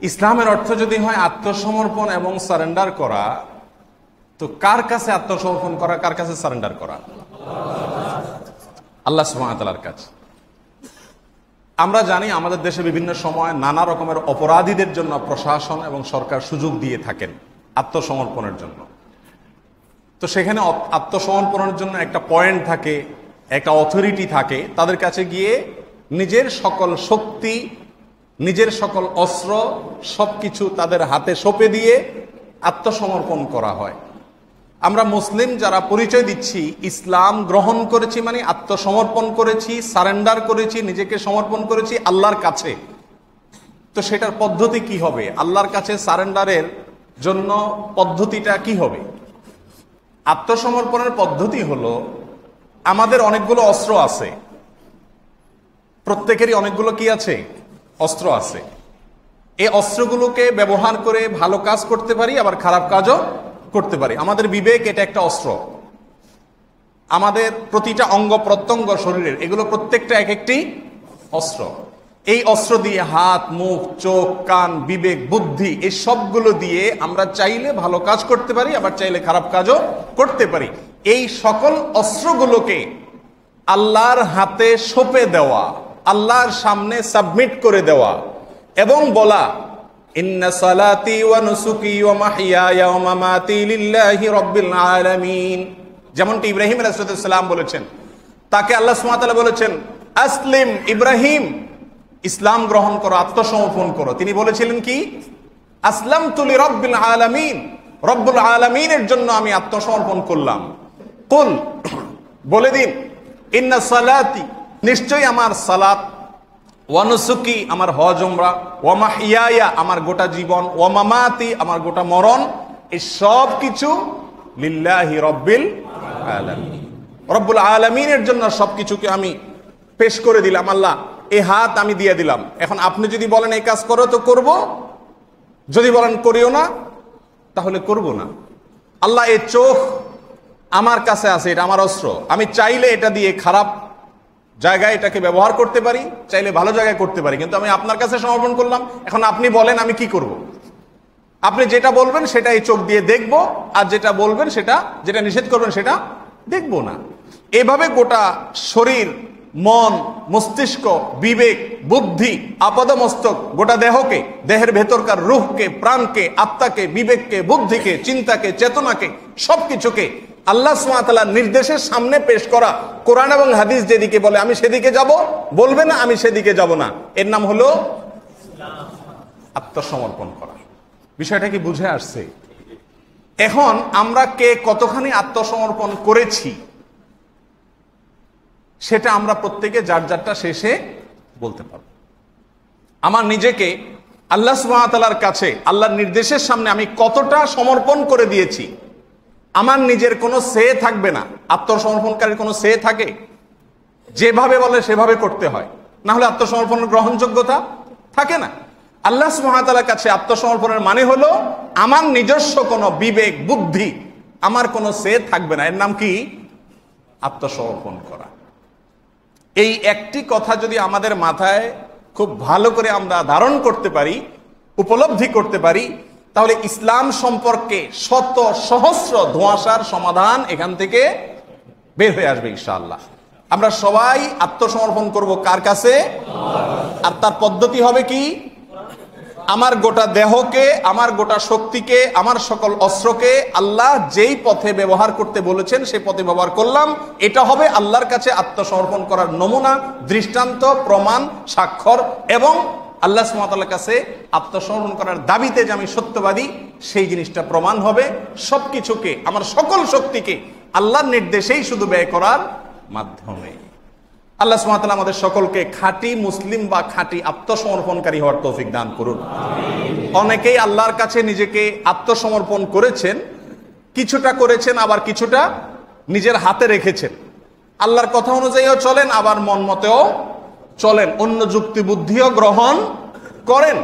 ইসলামের অর্থ যদি হয় আত্মসমর্পণ এবং সারেন্ডার করা, তো কার কাছে আত্মসমর্পণ করা, কার কাছে সারেন্ডার করা? আল্লাহ সুবহানাহু ওয়া তাআলার কাছে। আমরা জানি আমাদের দেশে বিভিন্ন সময় নানা রকমের অপরাধীদের জন্য প্রশাসন এবং সরকার সুযোগ দিয়ে থাকেন আত্মসমর্পণের জন্য। তো সেখানে আত্মসমর্পণের জন্য একটা পয়েন্ট থাকে, একটা অথরিটি থাকে, তাদের কাছে গিয়ে নিজের সকল শক্তি, নিজের সকল অস্ত্র সবকিছু তাদের হাতে সঁপে দিয়ে আত্মসমর্পণ করা হয়। আমরা মুসলিম যারা পরিচয় দিচ্ছি, ইসলাম গ্রহণ করেছি মানে আত্মসমর্পণ করেছি, সারেন্ডার করেছি, নিজেকে সমর্পণ করেছি আল্লাহর কাছে। তো সেটার পদ্ধতি কি হবে? আল্লাহর কাছে সারেন্ডারের জন্য পদ্ধতিটা কি হবে? আত্মসমর্পণের পদ্ধতি হলো, আমাদের অনেকগুলো অস্ত্র আছে, প্রত্যেকেরই অনেকগুলো কি আছে? অস্ত্র আছে। এই অস্ত্রগুলোকে ব্যবহার করে ভালো কাজ করতে পারি, আবার খারাপ কাজও করতে পারি। আমাদের বিবেক এটা একটা অস্ত্র। আমাদের প্রতিটা অঙ্গ প্রত্যঙ্গ শরীরের, এগুলো প্রত্যেকটা এক একটি অস্ত্র। এই অস্ত্র দিয়ে হাত, মুখ, চোখ, কান, বিবেক, বুদ্ধি, এই সবগুলো দিয়ে আমরা চাইলে ভালো কাজ করতে পারি, আবার চাইলে খারাপ কাজও করতে পারি। এই সকল অস্ত্রগুলোকে আল্লাহর হাতে সঁপে দেওয়া, আল্লাহর সামনে সাবমিট করে দেওয়া এবং বলা, ইন্না সালাতি ওয়া নুসুকি ওয়া মাহইয়ায়া ওয়া মামাতি লিল্লাহি রাব্বিল আলামিন। যেমনটি ইব্রাহিম আলাইহিস সালাম বলেছেন, তাকে আল্লাহ সুবহানাহু ওয়া তাআলা বলেছেন, আসলিম ইব্রাহিম, ইসলাম গ্রহণ করো, আত্মসমর্পণ করো। তিনি বলেছিলেন কি? আসলামতু লিরাব্বিল আলামিন, রব্বুল আলামিনের জন্য আমি আত্মসমর্পণ করলাম। কুল, বলে দিন, ইন্না সালাতি, নিশ্চয়ই আমার সালাত, ওয়া নুসুকি, আমার হজ উমরা, ওয়া মাহইয়ায়া, আমার গোটা জীবন, ওয়া মামাতি, আমার গোটা মরণ, এই সব কিছু লিল্লাহি রাব্বিল আলামিন, রব্বুল আলামিনের জন্য সবকিছুকে আমি পেশ করে দিলাম। আল্লাহ, এই হাত আমি দিয়ে দিলাম। এখন আপনি যদি বলেন এই কাজ করো তো করব, যদি বলেন করিও না তাহলে করব না। আল্লাহ, এই চোখ আমার কাছে আছে, এটা আমার অস্ত্র, আমি চাইলে এটা দিয়ে খারাপ জায়গায় এটাকে ব্যবহার করতে পারি, চাইলে ভালো জায়গায় করতে পারি, কিন্তু আমি আপনার কাছে সমর্পণ করলাম। এখন আপনি বলেন আমি কি করব? আপনি যেটা বলবেন সেটা এই চোখ দিয়ে দেখব, আর যেটা বলবেন সেটা, যেটা নিষেধ করবেন সেটা দেখব না। এভাবে গোটা শরীর, মন, মস্তিষ্ক, বিবেক, বুদ্ধি, আপাদমস্তক, গোটা দেহকে, দেহের ভেতরকার রূহকে, প্রাণকে, আত্মাকে, বিবেককে, বুদ্ধিকে, চিন্তাকে, চেতনাকে, সবকিছুকে আল্লাহ সুবহানাহু ওয়া তাআলার নির্দেশের সামনে পেশ করা। কোরআন এবং হাদিস যেদিকে বলে আমি সেদিকে যাব, বলবে না আমি সেদিকে যাব না, এর নাম হলো আত্মসমর্পণ করা। বিষয়টা কি বুঝে আসছে? এখন আমরা কে কতখানি আত্মসমর্পণ করেছি সেটা আমরা প্রত্যেকে যার যারটা শেষে বলতে পারব। আমার নিজেকে আল্লাহ সুবহানাহু ওয়া তাআলার কাছে, আল্লাহর নির্দেশের সামনে আমি কতটা সমর্পণ করে দিয়েছি, আমার নিজের কোনো সে থাকবে না। আত্মসমর্পণকারীর কোনো সে থাকে? যেভাবে বলে সেভাবে করতে হয়, না হলে আত্মসমর্পণের গ্রহণযোগ্যতা থাকে না। আল্লাহ সুবহানাহু ওয়া তাআলার কাছে আত্মসমর্পণের মানে হলো আমার নিজস্ব কোনো বিবেক, বুদ্ধি, আমার কোনো সে থাকবে না। এর নাম কি? আত্মসমর্পণ করা। এই একটি কথা যদি আমাদের মাথায় খুব ভালো করে আমরা ধারণ করতে পারি, উপলব্ধি করতে পারি, তাহলে ইসলাম সম্পর্কে শত সহস্র ধোঁয়াশার সমাধান এখান থেকে বের হয়ে আসবে ইনশাআল্লাহ। আমরা সবাই আত্মসমর্পণ করব কার কাছে? আর তার পদ্ধতি হবে কি? আমার গোটা দেহকে, আমার গোটা শক্তিকে, আমার সকল অস্ত্রকে আল্লাহ যেই পথে ব্যবহার করতে বলেছেন সেই পথে ব্যবহার করলাম। এটা হবে আল্লাহর কাছে আত্মসমর্পণ করার নমুনা, দৃষ্টান্ত, প্রমাণ, স্বাক্ষর, এবং আল্লাহ সুবহানাহু ওয়া তাআলার কাছে আত্মসমর্পণ করার দাবিতে যে আমি সত্যবাদী সেই জিনিসটা প্রমাণ হবে। সবকিছুকে, আমার সকল শক্তিকে আল্লাহর নির্দেশেই শুধু ব্যয় করার মাধ্যমে। আল্লাহ সুবহানাহু ওয়া তাআলা আমাদের সকলকে খাঁটি মুসলিম বা খাঁটি আত্মসমর্পণকারী হওয়ার তৌফিক দান করুন। অনেকেই আল্লাহর কাছে নিজেকে আত্মসমর্পণ করেছেন, কিছুটা করেছেন, আবার কিছুটা নিজের হাতে রেখেছেন। আল্লাহর কথা অনুযায়ীও চলেন, আবার মন মতেও চলেন, অন্য যুক্তি বুদ্ধিও গ্রহণ করেন।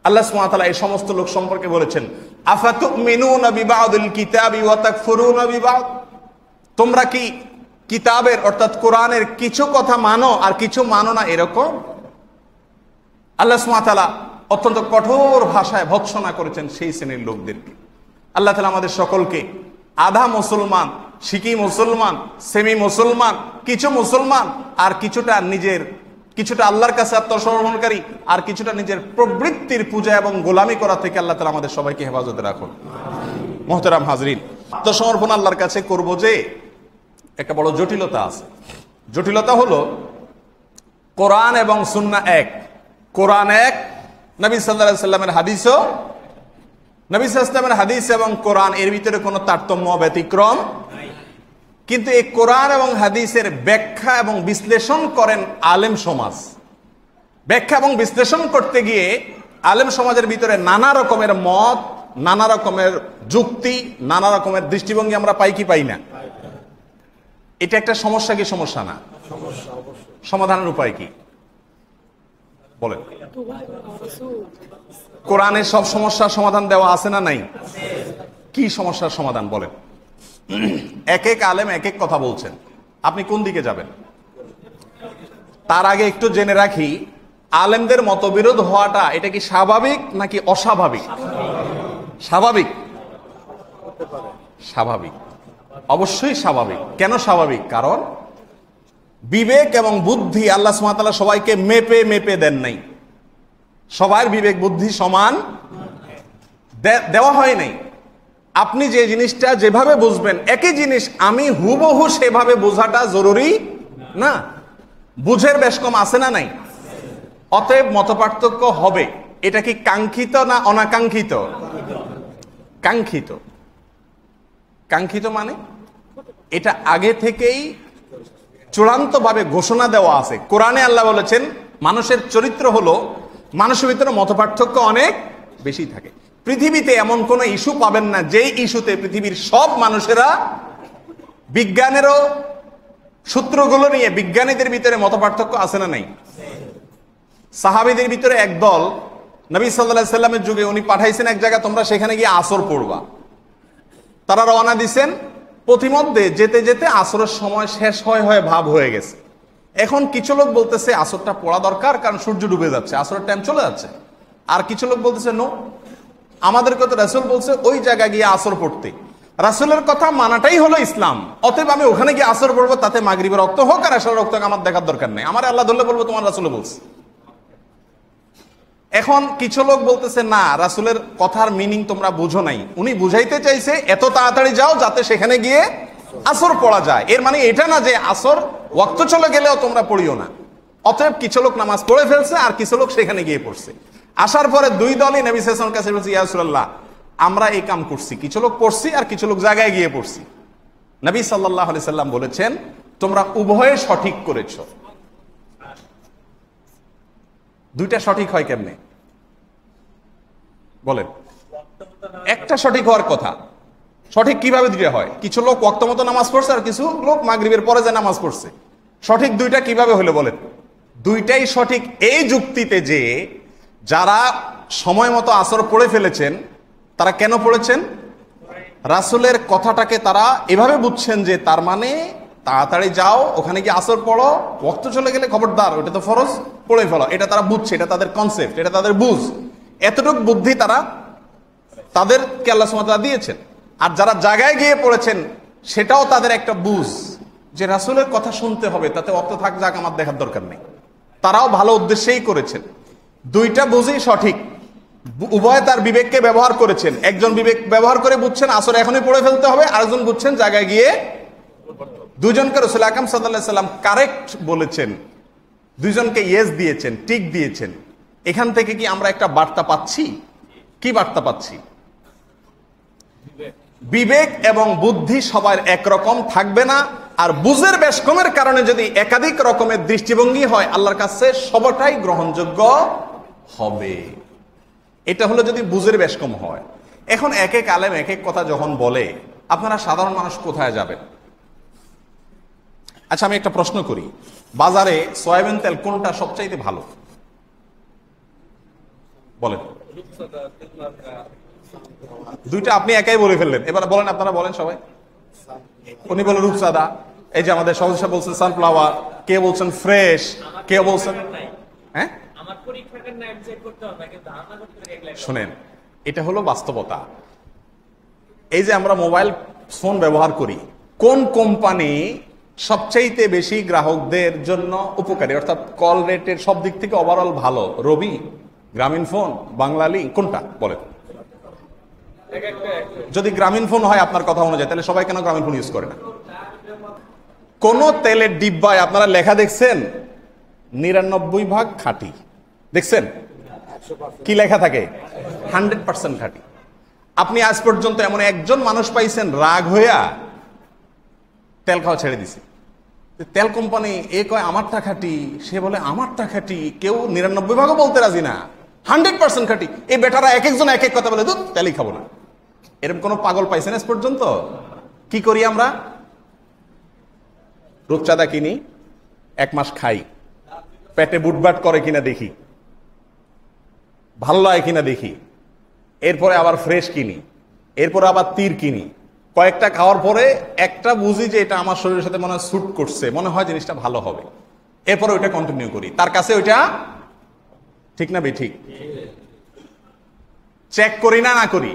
আল্লাহ সুবহানাহু ওয়া তাআলা এই সমস্ত লোক সম্পর্কে বলেছেন, আফাতুমিনুনা বিবাদিল কিতাবি ওয়া তাকফুরুনা বিবাদ, তোমরা কি কিতাবের অর্থাৎ কোরআনের কিছু কথা মানো আর কিছু মানো না, এরকম? আল্লাহ সুবহানাহু ওয়া তাআলা অত্যন্ত কঠোর ভাষায় ভৎসনা করেছেন সেই শ্রেণীর লোকদেরকে। আল্লাহ তাআলা আমাদের সকলকে আধা মুসলমান, শিকি মুসলমান, সেমি মুসলমান, কিছু মুসলমান আর কিছুটা আল্লাহর কাছে আত্মসমর্পণকারী আর কিছুটা নিজের প্রবৃত্তির পূজা এবং গোলামি করা থেকে আল্লাহ তাআলা আমাদের সবাইকে হেফাজতে রাখুন। মুহতারাম হাজরিন, আত্মসমর্পণ আল্লাহর কাছে করব যে একটা বড় জটিলতা আছে। জটিলতা হলো কোরআন এবং সুন্নাহ এক, কোরআন এক, নবী সাল্লাল্লাহু আলাইহি সাল্লামের হাদিসও, নবী সাল্লাল্লাহু আলাইহি সাল্লামের হাদিস এবং কোরআন এর ভিতরে কোনো তারতম্য ব্যতিক্রম। কিন্তু এই কোরআন এবং হাদিসের ব্যাখ্যা এবং বিশ্লেষণ করেন আলেম সমাজ। ব্যাখ্যা এবং বিশ্লেষণ করতে গিয়ে আলেম সমাজের ভিতরে নানা রকমের মত, নানা রকমের যুক্তি, নানা রকমের দৃষ্টিভঙ্গি আমরা পাই কি পাই না? এটা একটা সমস্যা কি সমস্যা না? সমাধানের উপায় কি বলেন? কোরআনে সব সমস্যার সমাধান দেওয়া আছে না নাই? কি সমস্যার সমাধান বলেন? এক এক আলেম এক এক কথা বলছেন, আপনি কোন দিকে যাবেন? তার আগে একটু জেনে রাখি, আলেমদের মতবিরোধ হওয়াটা এটা কি স্বাভাবিক নাকি অস্বাভাবিক? স্বাভাবিক। স্বাভাবিক, অবশ্যই স্বাভাবিক। কেন স্বাভাবিক? কারণ বিবেক এবং বুদ্ধি আল্লাহ সুবহানাহু ওয়া তাআলা সবাইকে মেপে মেপে দেন নাই। সবার বিবেক বুদ্ধি সমান দেওয়া হয় নাই। আপনি যে জিনিসটা যেভাবে বুঝবেন, একই জিনিস আমি হুবহু সেভাবে বোঝাটা জরুরি না। বুঝের বেশ কম আছে না নাই? অতএব মতপার্থক্য হবে। এটা কি কাঙ্ক্ষিত না অনাকাঙ্ক্ষিত? কাঙ্ক্ষিত। কাঙ্ক্ষিত মানে এটা আগে থেকেই চূড়ান্তভাবে ঘোষণা দেওয়া আছে। কোরআনে আল্লাহ বলেছেন মানুষের চরিত্র হলো, মানুষের ভিতরে মতপার্থক্য অনেক বেশি থাকে। পৃথিবীতে এমন কোন ইস্যু পাবেন না যেই ইস্যুতে পৃথিবীর সব মানুষেরা বিজ্ঞানেরও সূত্রগুলো নিয়ে বিজ্ঞানীদের ভিতরে মতপার্থক্য আছে না নাই? সাহাবীদের ভিতরে একদল নবী সাল্লাল্লাহু আলাইহি সাল্লামের যুগে উনি পাঠাইছেন এক জায়গায়, তোমরা সেখানে গিয়ে আসর পড়বা। তারা রওনা দিছেন, পথিমধ্যে যেতে যেতে আসরের সময় শেষ হয়ে ভাব হয়ে গেছে। এখন কিছু লোক বলতেছে আসরটা পড়া দরকার, কারণ সূর্য ডুবে যাচ্ছে, আসরের টাইম চলে যাচ্ছে। আর কিছু লোক বলতেছে নো, আমাদেরকে তো রাসূল বলছে ওই জায়গায় গিয়ে আসর পড়তে, রাসূলের কথা মানাটাই হলো ইসলাম। অতএব আমি ওখানে গিয়ে আসর পড়বো, তাতে মাগরিবের রক্ত হোক আর এশারের রক্ত হোক আমার দেখার দরকার নেই। আমার আল্লাহ ধরলে বলবো তোমার রাসূল বলছে। এখন কিছু লোক বলতেছে না, রাসূলের কথার মিনিং তোমরা বুঝো নাই, উনি বুঝাইতে চাইছে এত তাড়াতাড়ি যাও যাতে সেখানে গিয়ে আসর পড়া যায়। এর মানে এটা না যে আসর ওয়াক্ত চলে গেলেও তোমরা পড়িও না। অতএব কিছু লোক নামাজ পড়ে ফেলছে আর কিছু লোক সেখানে গিয়ে পড়ছে। আসার পরে দুই দলই নবী সাল্লাল্লাহু আলাইহি ওয়াসাল্লামের কাছে বলছে, ইয়া রাসূলুল্লাহ আমরা এই কাম করছি, কিছু লোক পড়ছি আর কিছু লোক জায়গায় গিয়ে পড়ছি। নবী সাল্লাল্লাহু আলাইহি সাল্লাম বলেছেন তোমরা উভয়ে সঠিক করেছো। দুইটা সঠিক হয় কেমনে বলেন? একটা সঠিক হওয়ার কথা। সঠিক কিভাবে দুইটা হয়? কিছু লোক ওয়াক্ত মতো নামাজ পড়ছে আর কিছু লোক মাগরিবের পরে যে নামাজ পড়ছে। সঠিক দুইটা কিভাবে হলো বলেন? দুইটাই সঠিক এই যুক্তিতে যে যারা সময় মতো আসর পড়ে ফেলেছেন, তারা কেন পড়েছেন? রাসূলের কথাটাকে তারা এভাবে বুঝছেন যে তার মানে তাড়াতাড়ি যাও, ওখানে গিয়ে আসর পড়ো, ওয়াক্ত চলে গেলে খবরদার, ওটা তো ফরজ, পড়ে ফেলো। এটা তারা বুঝছে, এটা তাদের কনসেপ্ট, এটা তাদের বুঝ। এতটুকু বুদ্ধি তারা তাদেরকে আল্লাহ সুবহানাহু ওয়া তাআলা দিয়েছেন। আর যারা জায়গায় গিয়ে পড়েছেন সেটাও তাদের একটা বুঝ যে রাসূলের কথা শুনতে হবে, তাতে ওয়াক্ত থাক যাক আমার দেখার দরকার নেই। তারাও ভালো উদ্দেশ্যেই করেছেন। দুইটা বুঝই সঠিক, উভয় তার বিবেককে ব্যবহার করেছেন। একজন বিবেক ব্যবহার করে বুঝছেন আসর এখনই পড়ে ফেলতে হবে, আরেকজন বুঝছেন জায়গায় গিয়ে। দুজনকে রাসূল আকরাম সাল্লাল্লাহু আলাইহি সাল্লাম কারেক্ট বলেছেন, দুইজনকে ইয়েস দিয়েছেন, টিক দিয়েছেন। এখান থেকে কি আমরা একটা বার্তা পাচ্ছি? কি বার্তা পাচ্ছি? বিবেক এবং বুদ্ধি সবার একরকম থাকবে না, আর বুঝের বেশ কমের কারণে যদি একাধিক রকমের দৃষ্টিভঙ্গি হয় আল্লাহর কাছে সবটাই গ্রহণযোগ্য হবে। এটা হলো যদি বুঝের বেশ কম হয়। এখন এক এক আলেম এক এক কথা যখন বলে, আপনারা সাধারণ মানুষ কোথায় যাবেন? আচ্ছা আমি একটা প্রশ্ন করি, বাজারে সয়াবিন তেল কোনটা সবচাইতে ভালো বলেন? দুইটা আপনি একাই বলে ফেললেন, এবার বলেন, আপনারা বলেন সবাই। উনি বলেন রূপসাদা, এই যে আমাদের সদস্য বলছেন সানফ্লাওয়ার, কে বলছেন ফ্রেশ, কে বলছেন হ্যাঁ শোনেন, এটা হলো বাস্তবতা। এই যে আমরা মোবাইল ফোন ব্যবহার করি, কোন কোম্পানি সবচাইতে বেশি গ্রাহকদের জন্য উপকারী, অর্থাৎ কল রেটের সব দিক থেকে ওভারঅল ভালো? রবি, গ্রামীণ ফোন, বাংলালিংক, কোনটা বলেন? যদি গ্রামীণ ফোন হয় আপনার কথা অনুযায়ী, তাহলে সবাই কেন গ্রামীণ ফোন ইউজ করে না? কোন তেলের ডিব্বায় আপনারা লেখা দেখছেন 99% খাঁটি? দেখছেন কি লেখা থাকে? 100% খাঁটি। আপনি আজ পর্যন্ত এমন একজন মানুষ পাইছেন রাগ হইয়া তেল খাওয়া ছেড়ে দিছে? তেল কোম্পানি এ কয় আমারটা খাঁটি, সে বলে আমারটা খাঁটি, কেউ 99% বলতে রাজি না, 100% খাঁটি। এই বেটারা এক একজন এক এক কথা বলে, দুধ তেলই খাবো না। এরকম কোন পাগল পাইছেন আজ পর্যন্ত? কি করি আমরা? রূপচাঁদা কিনি, 1 মাস খাই, পেটে বুটবাট করে কিনা দেখি, ভালো লাগে কিনা দেখি, এরপরে আবার ফ্রেশ কিনি, এরপরে আবার তীর কিনি। কয়েকটা খাওয়ার পরে একটা বুঝি যে এটা আমার শরীরের সাথে মনে হয় স্যুট করছে, মনে হয় জিনিসটা ভালো হবে, এরপরে ওইটা কন্টিনিউ করি। তার কাছে ওইটা ঠিক না বেঠিক? চেক করি না না করি?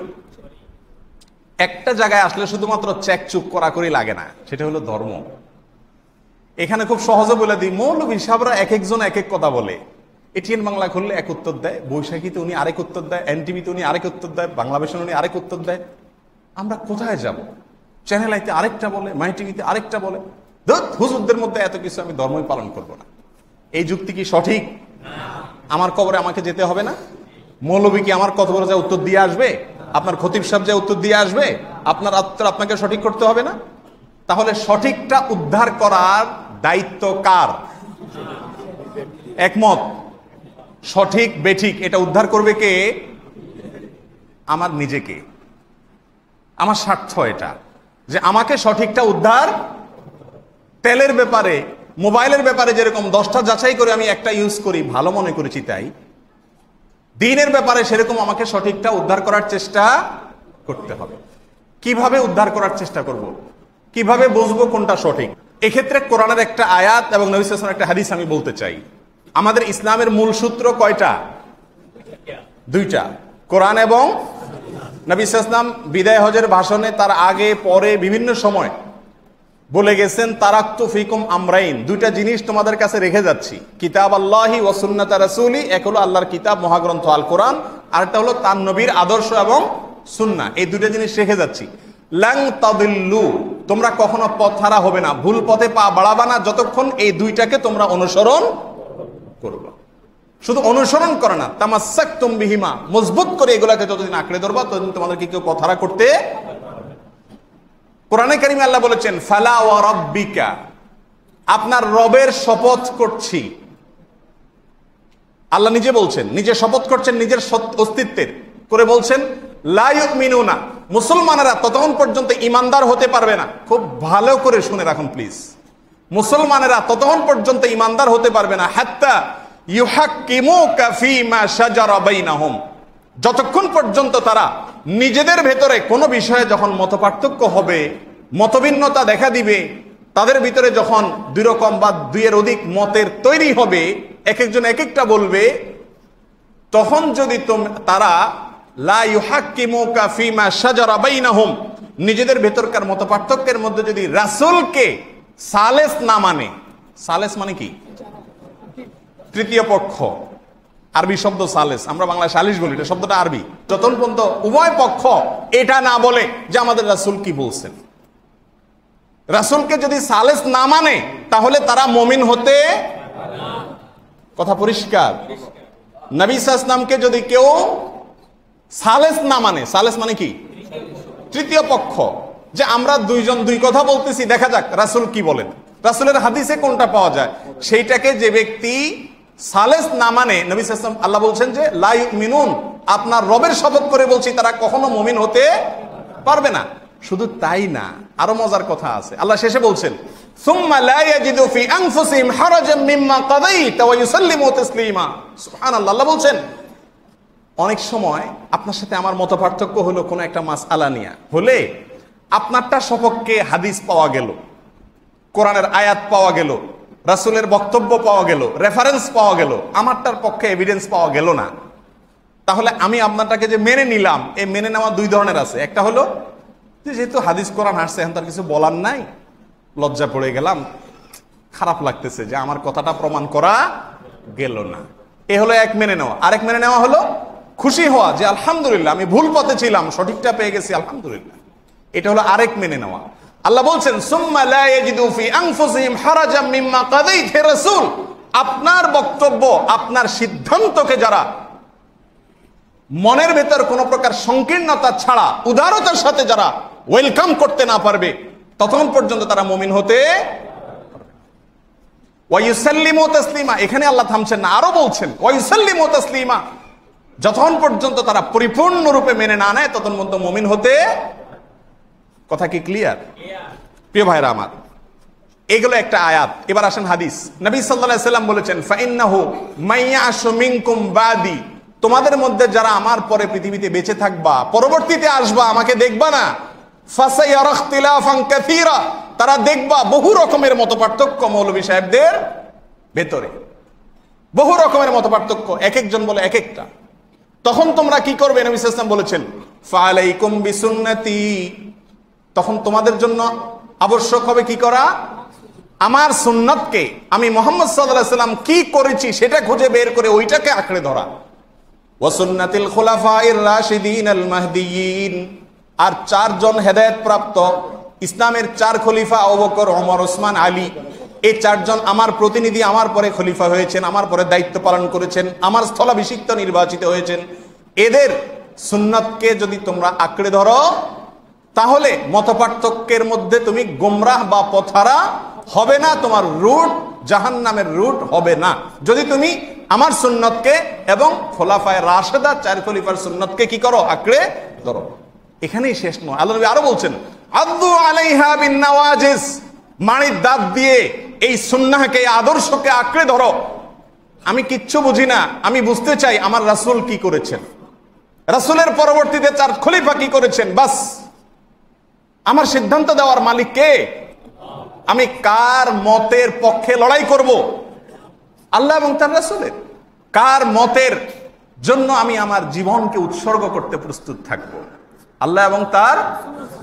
একটা জায়গায় আসলে শুধুমাত্র চেক চুক করা করি লাগে না, সেটা হলো ধর্ম। এখানে খুব সহজে বলে দিই, মৌলবী সাহেবরা এক একজন এক এক কথা বলে। এটিএন বাংলা খুললে এক উত্তর দেয়, বৈশাখীতে উনি আরেক উত্তর দেয়, এনটিভিতে উনি আরেক উত্তর দেয়, বাংলাদেশে উনি আরেক উত্তর দেয়। আমরা কোথায় যাব? চ্যানেল আইতে আরেকটা বলে, মাই টিভিতে আরেকটা বলে। হুজুরদের মধ্যে এত কিছু, আমি ধর্মই পালন করব না। এই যুক্তি কি সঠিক? আমার কবরে আমাকে যেতে হবে না? মৌলবী কি আমার কবরে যা উত্তর দিয়ে আসবে? আপনার খতিব সাহেব যা উত্তর দিয়ে আসবে? আপনার উত্তর আপনাকে সঠিক করতে হবে না? তাহলে সঠিকটা উদ্ধার করার দায়িত্ব কার? একমত? সঠিক বেঠিক এটা উদ্ধার করবে কে? আমার নিজেকে, আমার স্বার্থ এটা যে আমাকে সঠিকটা উদ্ধার। তেলের ব্যাপারে, মোবাইলের ব্যাপারে যেরকম 10টা যাচাই করে আমি একটা ইউজ করি, ভালো মনে করেছি তাই, দিনের ব্যাপারে সেরকম আমাকে সঠিকটা উদ্ধার করার চেষ্টা করতে হবে। কিভাবে উদ্ধার করার চেষ্টা করব? কিভাবে বুঝবো কোনটা সঠিক? এক্ষেত্রে কোরআনের একটা আয়াত এবং নবী সাল্লাল্লাহু আলাইহি ওয়াসাল্লামের একটা হাদিস আমি বলতে চাই। আমাদের ইসলামের মূল সূত্র কয়টা? 2টা, কোরআন এবং নবী সাল্লাল্লাহু আলাইহি ওয়াসাল্লাম বিদায় হজের ভাষণে তার আগে পরে বিভিন্ন সময় বলে গেছেন, তারাক্তু ফিকুম আমরাইন, 2টা জিনিস তোমাদের কাছে রেখে যাচ্ছি, কিতাব আল্লাহি ওয়া সুন্নাত রাসূলি, এক হলো আল্লাহর কিতাব মহাগ্রন্থ আল কোরআন, আর একটা হলো তার নবীর আদর্শ এবং সুন্নাহ। এই 2টা জিনিস রেখে যাচ্ছি। লাং তাদিল্লু, তোমরা কখনো পথহারা হবে না, ভুল পথে পা বাড়াবা না, যতক্ষণ এই 2টাকে তোমরা অনুসরণ করবে। শুধু অনুসরণ করে না, তামাসসাকতুম বিহিমা, মজবুত করে এগুলাকে যতদিন আঁকড়ে ধরবা ততদিন তোমাদেরকে কেউ পথহারা করতে। কোরআনে কারিমে আল্লাহ বলেছেন, ফালা ওয়া রাব্বিকা, আপনার রবের শপথ করছি। আল্লাহ নিজে বলছেন, নিজে শপথ করছেন নিজের অস্তিত্বের করে বলছেন, লা ইউমিনুনা, মুসলমানেরা ততক্ষণ পর্যন্ত ইমানদার হতে পারবে না। খুব ভালো করে শুনে রাখুন প্লিজ, মুসলমানেরা ততক্ষণ পর্যন্ত ইমানদার হতে পারবে না, হাত্তা ইউহাক্কিমুকা ফীমা শাজারা বাইনাহুম, যতক্ষণ পর্যন্ত তারা নিজেদের ভেতরে কোনো বিষয়ে যখন মতপার্থক্য হবে, মতভিন্নতা দেখা দিবে, তাদের ভিতরে যখন 2 রকম বা 2-এর অধিক মতের তৈরি হবে, এক একজন এক একটা বলবে, তখন যদি তারা লা ইউহাক্কিমুকা ফীমা শাজারা বাইনাহুম, নিজেদের ভেতরকার মতপার্থক্যের মধ্যে যদি রাসূলকে সালেস না মানে, সালেস মানে কি? তৃতীয় পক্ষ, আরবি শব্দ সালেস, আমরা বাংলায় সালিশ বলি, এটা শব্দটা আরবি। যতক্ষণ পর্যন্ত উভয় পক্ষ এটা না বলে যে আমাদের রাসূল কি বলছেন, রাসূলকে যদি সালেস না মানে, তাহলে তারা মুমিন হতে। কথা পরিষ্কার? নবী সাল্লাল্লাহু আলাইহি ওয়াসাল্লামকে যদি কেউ সালেস না মানে, সালেস মানে কি? তৃতীয় পক্ষ, যে আমরা 2 জন 2 কথা বলতেছি, দেখা যাক রাসূল কি বলেন, রাসূলের হাদিসে কোনটা পাওয়া যায়, সেইটাকে যে ব্যক্তি সালেস না মানে, নবী সাল্লাল্লাহু আলাইহি ওয়াসাল্লাম আল্লাহ বলছেন যে লা ইউমিনুন, আপনার রবের শপথ করে বলছি, তারা কখনো মুমিন হতে পারবে না। শুধু তাই না, আরো মজার কথা আছে। আল্লাহ শেষে বলছেন, সুম্মা লা ইয়াজিদু ফি আনফুসিহিম হারাজাম মিম্মা কাদাইতা ওয়া ইউসাল্লিমু তাসলিমা। সুবহানাল্লাহ, আল্লাহ বলছেন, অনেক সময় আপনার সাথে আমার মতপার্থক্য হলো কোনো একটা মাসআলা নিয়ে, হলে আপনারটা সপক্ষে হাদিস পাওয়া গেল, কোরআনের আয়াত পাওয়া গেল, রাসূলের বক্তব্য পাওয়া গেল, রেফারেন্স পাওয়া গেল, আমারটার পক্ষে এভিডেন্স পাওয়া গেল না, তাহলে আমি আপনারটাকে যে মেনে নিলাম, এই মেনে নেওয়া দুই ধরনের আছে। একটা হলো যেহেতু হাদিস কোরআন আসছে, এখন তার কিছু বলার নাই, লজ্জা পড়ে গেলাম, খারাপ লাগতেছে যে আমার কথাটা প্রমাণ করা গেল না, এ হলো এক মেনে নেওয়া। আরেক মেনে নেওয়া হলো খুশি হওয়া যে আলহামদুলিল্লাহ আমি ভুল পথে ছিলাম, সঠিকটা পেয়ে গেছি আলহামদুলিল্লাহ, এটা হলো আরেক মেনে নেওয়া। আল্লাহ বলছেন সুম্মা লা ইয়াজিদু ফি আনফুসিহিম হারাজাম মিম্মা কাযাইত হে রাসূল, আপনার বক্তব্য, আপনার সিদ্ধান্তকে যারা মনের ভেতর কোনো প্রকার সংকীর্ণতা ছাড়া উদারতার সাথে যারা ওয়েলকাম করতে না পারবে, ততক্ষণ পর্যন্ত তারা মুমিন হতে ওয়া ইউসাল্লিমু তাসলিমা। এখানে আল্লাহ থামছেন না, আরো বলছেন ওয়া ইউসাল্লিমু তাসলিমা, যতক্ষণ পর্যন্ত তারা পরিপূর্ণরূপে মেনে না নেয় ততক্ষণ পর্যন্ত মুমিন হতে। কথা কি ক্লিয়ার? প্রিয় ভাইরা আমার, এগুলো একটা আয়াত। এবার আসেন হাদিস। নবী সাল্লাল্লাহু আলাইহি সাল্লাম বলেছেন ফাইন্নাহু মাইয়াশু মিনকুম বাদি, তোমাদের মধ্যে যারা আমার পরে পৃথিবীতে বেঁচে থাকবা, পরবর্তীতে আসবা, আমাকে দেখবা না, ফাসায়ারা ইখতিলাফান কাসীরা, তারা দেখবা বহু রকমের মতপার্থক্য মৌলভী সাহেবদের ভেতরে, বহু রকমের মতপার্থক্য, এক একজন বলে এক একটা। তখন তোমরা কি করবে? নবী সাল্লাল্লাহু আলাইহি ওয়াসাল্লাম বলেছেন ফালাইকুম বিসুন্নতি, তখন তোমাদের জন্য আবশ্যক হবে কি করা? আমার সুন্নতকে, আমি মুহাম্মদ সাল্লাল্লাহু আলাইহি ওয়াসাল্লাম কি করেছি সেটা খুঁজে বের করে ওইটাকে আঁকড়ে ধরা। ওয়া সুন্নাতিল খুলাফায়ে রাশিদিন আল মাহদিয়িন, আর চারজন হেদায়েত প্রাপ্ত ইসলামের চার খলিফা আবু বকর, ওমর, ওসমান, আলী, এই চারজন আমার প্রতিনিধি, আমার পরে খলিফা হয়েছেন, আমার পরে দায়িত্ব পালন করেছেন, আমার স্থলাভিষিক্ত নির্বাচিত হয়েছেন। এদের সুন্নতকে যদি তোমরা আঁকড়ে ধরো, তাহলে মতপার্থক্যের মধ্যে তুমি গোমরাহ বা পথহারা হবে না, তোমার রুট জাহান্নামের রুট হবে না, যদি তুমি আমার সুন্নতকে এবং খোলাফায়ে রাশেদা চার খলিফার সুন্নতকে কি করো? আঁকড়ে ধরো। এখানেই শেষ নয়, আল্লাহ নবী আরো বলছেন আদু আলাইহা বিন নওয়াজিস, মানির দাঁত দিয়ে এই সুন্নাহকে, আদর্শকে আঁকড়ে ধরো। আমি কিচ্ছু বুঝি না, আমি বুঝতে চাই আমার রাসূল কি করেছেন, রাসূলের পরবর্তীতে চার খলিফা কি করেছেন, বাস আমার সিদ্ধান্ত দেওয়ার মালিক কে? আমি কার মতের পক্ষে লড়াই করব? আল্লাহ এবং তার রাসূলের। কার মতের জন্য আমি আমার জীবনকে উৎসর্গ করতে প্রস্তুত থাকব? আল্লাহ এবং তার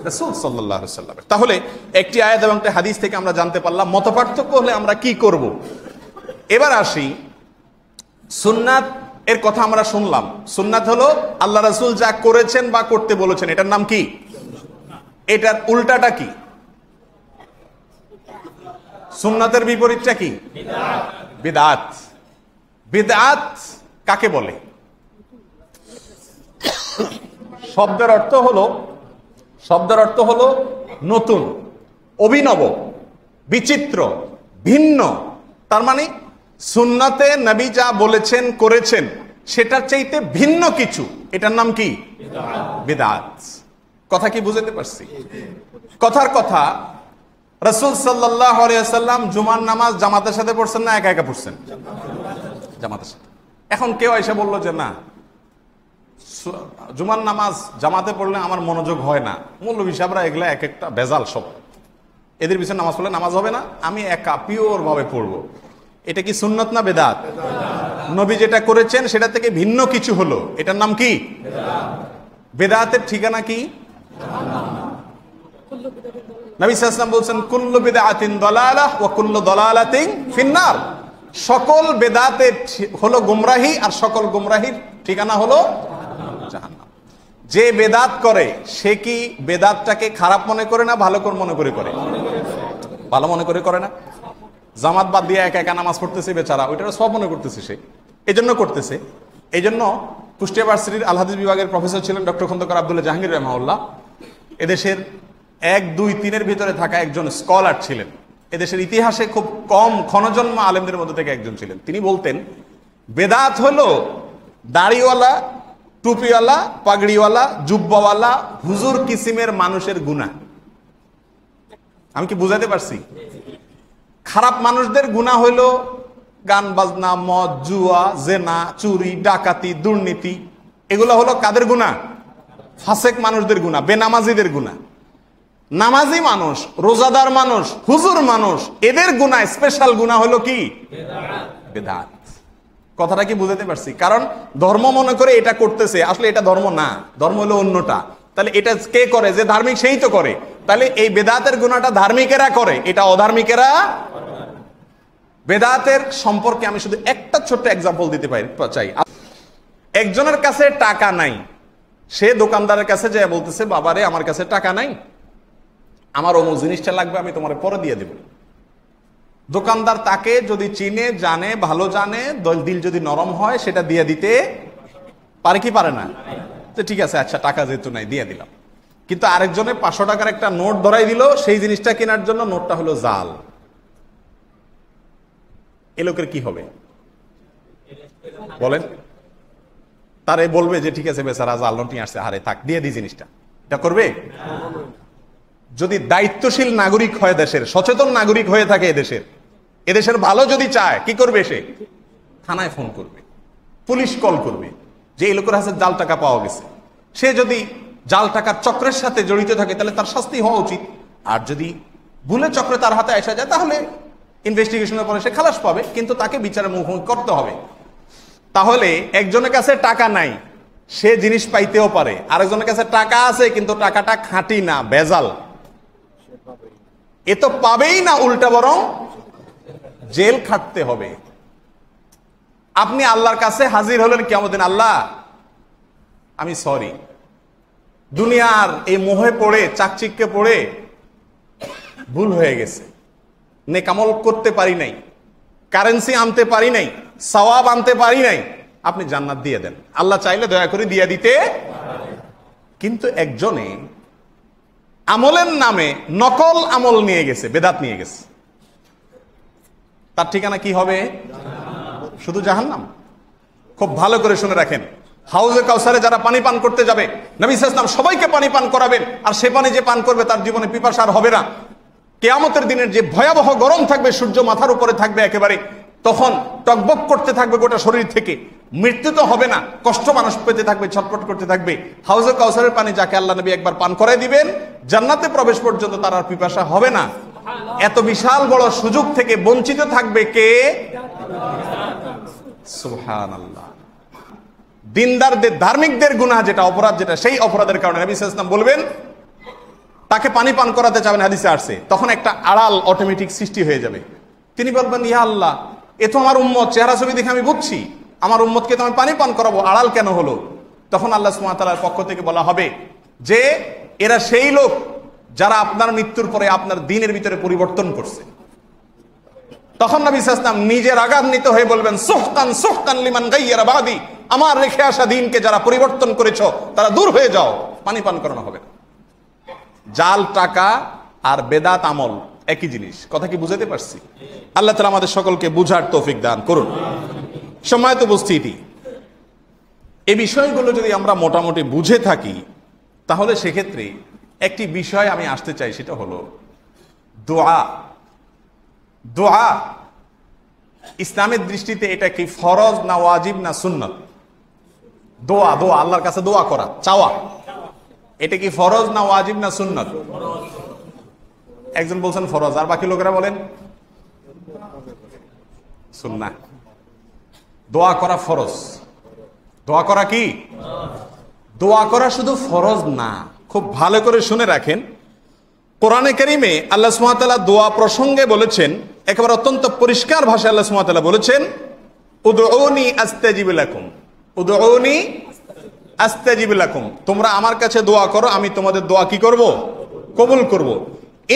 রাসূল সাল্লাল্লাহু আলাইহি ওয়াসাল্লাম। তাহলে একটি আয়াত এবং একটি হাদিস থেকে আমরা জানতে পারলাম মতপার্থক্য হলে আমরা কি করব। এবার আসি সুন্নাত এর কথা আমরা শুনলাম। সুন্নাত হলো আল্লাহ রাসূল যা করেছেন বা করতে বলেছেন, এটার নাম কি? এটার উল্টাটা কি? সুন্নাতের বিপরীতটা কি? বিদআত। বিদআত কাকে বলে? শব্দের অর্থ হলো নতুন, অভিনব, বিচিত্র, ভিন্ন। তার মানে সুন্নাতে নবী যা বলেছেন করেছেন সেটার চাইতে ভিন্ন কিছু, এটার নাম কি? বিদআত। কথা কি বুঝতে পারছি? কথার কথা, রাসূল সাল্লাল্লাহু আলাইহি ওয়াসাল্লাম জুমার নামাজ জামাতের সাথে পড়ছেন না একা একা পড়ছেন? জামাতের সাথে। এখন কেউ এসে বললো যে না, জুমার নামাজ জামাতে পড়লে আমার মনোযোগ হয় না, মৌলভী সাহেবরা এগুলা এক একটা ভেজাল সব, এদের পিছনে নামাজ পড়লে নামাজ হবে না, আমি একা পিওর ভাবে পড়বো। এটা কি সুন্নত না বিদআত? নবী যেটা করেছেন সেটা থেকে ভিন্ন কিছু হলো, এটার নাম কি? বিদআতের ঠিকানা কি? নবী সাল্লাল্লাহু আলাইহি ওয়াসাল্লাম বলছেন কুল্লু বিদআতিন দালালাহ ওয়া কুল্লু দালালাতিন ফিন্নার, সকল বিদআতের হলো গোমরাহি আর সকল গোমরাহির ঠিকানা হলো জাহান্নাম। যে বেদাত করে সে কি বেদাতটাকে খারাপ মনে করে না ভালো মনে করে? ভালো মনে করে না? জামাত বাদ দিয়ে একা একা নামাজ পড়তেছে বেচারা, ওইটা সব মনে করতেছে সে, এজন্য করতেছে। এই জন্য কুষ্টিয়া ইউনিভার্সিটির আল হাদিস বিভাগের প্রফেসর ছিলেন ডক্টর খন্দকার আব্দুল্লাহ জাহাঙ্গীর রাহিমাহুল্লাহ। এদেশের 1, 2, 3-এর ভিতরে থাকা একজন স্কলার ছিলেন, এদেশের ইতিহাসে খুব কম ক্ষণজন্ম আলেমদের মধ্যে থেকে একজন ছিলেন। তিনি বলতেন বেদাত হলো দাড়িওয়ালা, টুপিওয়ালা, পাগড়িওয়ালা, জুব্বাওয়ালা, হুজুর কিসিমের মানুষের গুনাহ। আমি কি বুঝাতে পারছি? খারাপ মানুষদের গুনাহ হইলো গান বাজনা, মদ, জুয়া, জেনা, চুরি, ডাকাতি, দুর্নীতি। এগুলো হলো কাদের গুনাহ? ফাসেক মানুষদের গুনাহ, বেনামাজিদের গুনাহ। নামাজি মানুষ, রোজাদার মানুষ, হুজুর মানুষ, এদের গুনাহ স্পেশাল গুনাহ হলো কি? বিদআত। কথাটা কি বুঝাতে পারছি? কারণ ধর্ম মনে করে এটা করতেছে, আসলে এটা ধর্ম না, ধর্ম হলো অন্যটা। তাহলে এটা কে করে? যে ধার্মিক সেই তো করে। তাহলে এই বেদাতের গুনাহটা ধার্মিকেরা করে, এটা অধার্মিকেরা। বেদাতের সম্পর্কে আমি শুধু একটা ছোট্ট এক্সাম্পল দিতে চাই। একজনের কাছে টাকা নাই, সে দোকানদারের কাছে যায় বলতেছে, বাবারে আমার কাছে টাকা নাই, আমার অমুক জিনিসটা লাগবে, আমি তোমার পরে দিয়ে দেব। দোকানদার তাকে যদি চিনে, জানে, ভালো জানে, দিল যদি নরম হয়, সেটা দিয়ে দিতে পারে কি পারে না? তো ঠিক আছে, আচ্ছা টাকা যেহেতু নাই দিয়ে দিলাম। কিন্তু আরেকজনে 500 টাকার একটা নোট ধরাই দিল, সেই জিনিসটা কেনার জন্য, নোটটা হলো জাল। এ লোকের কি হবে বলেন? তারে বলবে যে ঠিক আছে বেচারা জাল নোট নিয়ে আসছে, হারে থাক দিয়ে দিই জিনিসটা, এটা করবে? যদি দায়িত্বশীল নাগরিক হয়, দেশের সচেতন নাগরিক হয়ে থাকে, এদেশের ভালো যদি চায়, কি করবে? সে থানায় ফোন করবে, পুলিশ কল করবে যে এই লোকের হাতে জাল টাকা পাওয়া গেছে। সে যদি জাল টাকার চক্রের সাথে জড়িত থাকে তাহলে তার শাস্তি হওয়া উচিত। আর যদি ভুলে চক্রে তার হাতে আসা যায় তাহলে ইনভেস্টিগেশনের পরে সে খালাস পাবে, কিন্তু তাকে বিচারের মুখোমুখি করতে হবে। তাহলে একজনের কাছে টাকা নাই, সে জিনিস পাইতেও পারে। আরেকজনের কাছে টাকা আছে কিন্তু টাকাটা খাঁটি না, ভেজাল, এ তো পাবেই না, উল্টা বরং জেল খাটতে হবে। আপনি আল্লাহর কাছে হাজির হলেন কিয়ামতের দিন, আল্লাহ আমি সরি, দুনিয়ার এই মোহে পড়ে, চাকচিক্যে পড়ে ভুল হয়ে গেছে, নেকামল করতে পারি নাই, কারেন্সি আনতে পারি নাই, সওয়াব আনতে পারি নাই, আপনি জান্নাত দিয়ে দেন। আল্লাহ চাইলে দয়া করে দিয়ে দিতে। কিন্তু একজনে আমলের নামে নকল আমল নিয়ে গেছে, বেদাত নিয়ে গেছে, তার ঠিকানা কি হবে? শুধু জাহান্নাম। খুব ভালো করে শুনে রাখেন, হাউজে কাউসারে যারা পানি পান করতে যাবে, নবী সাল্লাল্লাহু আলাইহি ওয়াসাল্লাম সবাইকে পানি পান করাবেন, আর সে পানি যে পান করবে তার জীবনে পিপাসা আর হবে না। কিয়ামতের দিনের যে ভয়াবহ গরম থাকবে, সূর্য মাথার উপরে থাকবে একেবারে, তখন টকবক করতে থাকবে গোটা শরীর থেকে, মৃত্যু তো হবে না, কষ্ট মানুষ পেতে থাকবে, ছটফট করতে থাকবে। হাউজে কাউসারের পানি যাকে আল্লাহ নবী একবার পান করাই দিবেন, জান্নাতে প্রবেশ পর্যন্ত তার আর পিপাসা হবে না। এত বিশাল বড় সুযোগ থেকে বঞ্চিত থাকবে কে? সুবহানাল্লাহ। দিনদারদের, ধার্মিকদের গুনাহ যেটা, অপরাধ যেটা, সেই অপরাধের কারণে নবী সাল্লাল্লাহু আলাইহি ওয়াসাল্লাম বলবেন তাকে পানি পান করাতে চাবেন, হাদিসে আসছে, তখন একটা আড়াল অটোমেটিক সৃষ্টি হয়ে যাবে। তিনি বলবেন, ইয়া আল্লাহ, এ তো আমার উম্মত, চেহারা ছবি দেখে আমি বুঝছি আমার উম্মতকে তো আমি পানি পান করাবো, আড়াল কেন হলো? তখন আল্লাহ সুবহানাহু ওয়া তাআলার পক্ষ থেকে বলা হবে যে এরা সেই লোক যারা আপনার মৃত্যুর পরে আপনার দ্বীনের ভিতরে পরিবর্তন করছে। তখন নবী সাল্লাল্লাহু আলাইহি ওয়াসাল্লাম নিজে রাগান্বিত হয়ে বলবেন, সুহতান সুহতান লিমান গায়্যারা বাদি, আমার রেখে আসা দ্বীনকে যারা পরিবর্তন করেছো তারা দূর হয়ে যাও, পানি পান করানো হবে না। জাল টাকা আর বেদাত আমল একই জিনিস। কথা কি বুঝাতে পারছি? আল্লাহ তাআলা আমাদের সকলকে বুঝার তৌফিক দান করুন। সম্মানিত উপস্থিতি, এই বিষয়গুলো যদি আমরা মোটামুটি বুঝে থাকি, তাহলে সেক্ষেত্রে একটি বিষয় আমি আসতে চাই, সেটা হলো দোয়া। দোয়া ইসলামের দৃষ্টিতে এটা কি ফরজ না ওয়াজিব না সুন্নত? দোয়া, দোয়া আল্লাহর কাছে দোয়া করা, চাওয়া, এটা কি ফরজ না ওয়াজিব না সুন্নত? একজন বলছেন ফরজ, আর বাকি লোকেরা বলেন সুন্নাহ। দোয়া করা ফরজ। দোয়া করা কি? দোয়া করা শুধু ফরজ না। খুব ভালো করে শুনে রাখেন, কোরআনে কারীমে আল্লাহ সুবহানাহু ওয়া তাআলা দোয়া প্রসঙ্গে বলেছেন, একেবারে অত্যন্ত পরিষ্কার ভাষায় আল্লাহ সুবহানাহু ওয়া তাআলা বলেছেন, উদউনি আস্তাজিব লাকুম, উদউনি আস্তাজিব লাকুম, তোমরা আমার কাছে দোয়া করো, আমি তোমাদের দোয়া কি করব? কবুল করব।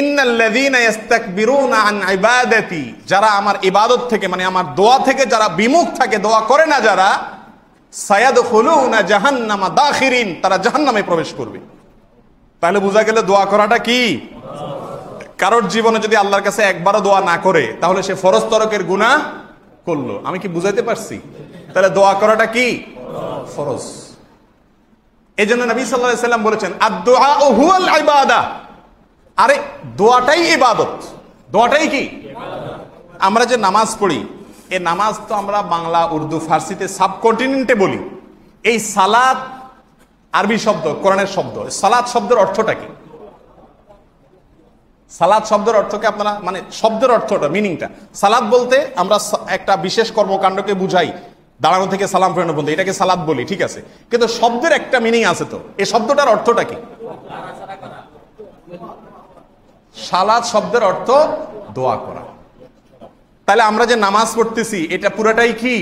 ইন্নাল্লাযীনা ইস্তাকবিরুনা আন ইবাদাতি, যারা আমার ইবাদত থেকে, মানে আমার দোয়া থেকে যারা বিমুখ থাকে, দোয়া করে না যারা, সায়াদখুলুনা জাহান্নামা দাখিরিন, তারা জাহান্নামে প্রবেশ করবে। তাহলে বোঝা গেল দোয়া করাটা কি? কারোর জীবনে যদি আল্লাহর কাছে একবারও দোয়া না করে, তাহলে সে ফরজ তরকের গুনাহ করলো। আমি কি বুঝাইতে পারছি? তাহলে দোয়া করাটা কি? ফরজ। এই জন্য নবী সাল্লাল্লাহু আলাইহি ওয়াসাল্লাম বলেছেন, আদ-দুআ হুয়াল ইবাদা। আরে দোয়াটাই ইবাদত। দোয়াটাই কি? আমরা যে নামাজ পড়ি, এই নামাজ তো আমরা বাংলা, উর্দু, ফার্সিতে সাবকন্টিনেন্টে বলি। এই সালাত আরবি শব্দ, কোরআনের শব্দ। সালাত শব্দের অর্থটা কি? সালাত শব্দের অর্থকে আপনারা মানে শব্দের অর্থটা মিনিংটা, সালাত বলতে আমরা একটা বিশেষ কর্মকাণ্ডকে বুঝাই, দাঁড়ানো থেকে সালাম ফেরানো পর্যন্ত, এটাকে সালাত বলি, ঠিক আছে, কিন্তু শব্দের একটা মিনিং আছে। তো এই শব্দটার অর্থটা কি? সালাত শব্দের অর্থ দোয়া করা। তাহলে আমরা যে নামাজ পড়তেছি এটা পুরাটাই কি?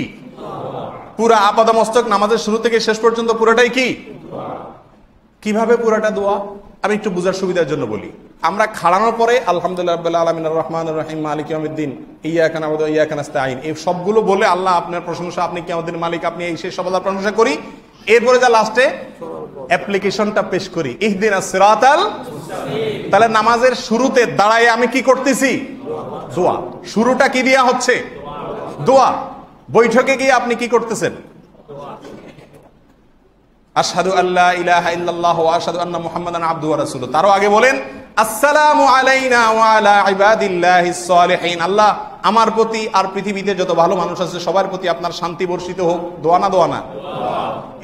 পুরা আপাদমস্তক নামাজের শুরু থেকে শেষ পর্যন্ত পুরাটাই কি? কিভাবে পুরাটা দোয়া? আমি একটু বুঝার সুবিধার জন্য বলি। আমরা খাড়ানোর পরে আলহামদুলিল্লাহ রাব্বিল আলামিন আর রহমানির রহিম মালিকি ইয়াউমিদ্দিন ইয়্যাকা না'বুদু ওয়া ইয়্যাকা নাস্তাঈন, এই সবগুলো বলে আল্লাহ আপনার প্রশংসা, আপনি কিয়ামতের মালিক, আপনি এই সেই সব আল্লাহর প্রশংসা করি। এরপরে যা লাস্টে অ্যাপ্লিকেশনটা পেশ করি, ইহদিনাস সিরাতাল মুস্তাকিম। তাহলে নামাজের শুরুতে দাঁড়ায় আমি কি করতেছি? দোয়া। শুরুটা কি দিয়া হচ্ছে? দোয়া। বৈঠকে গিয়ে আপনি কি করতেছেন? আশহাদু আল্লা ইলাহা ইল্লাল্লাহ ওয়া আশহাদু আন্না মুহাম্মাদান আবদুহু ওয়া রাসূলুহু। তারও আগে বলেন আসসালামু আলাইনা ওয়া আলা ইবাদিল্লাহিস সালিহিন। আল্লাহ আমার প্রতি আর পৃথিবীতে যত ভালো মানুষ আছে সবার প্রতি আপনার শান্তি বর্ষিত হোক। দোয়া না দোয়া না?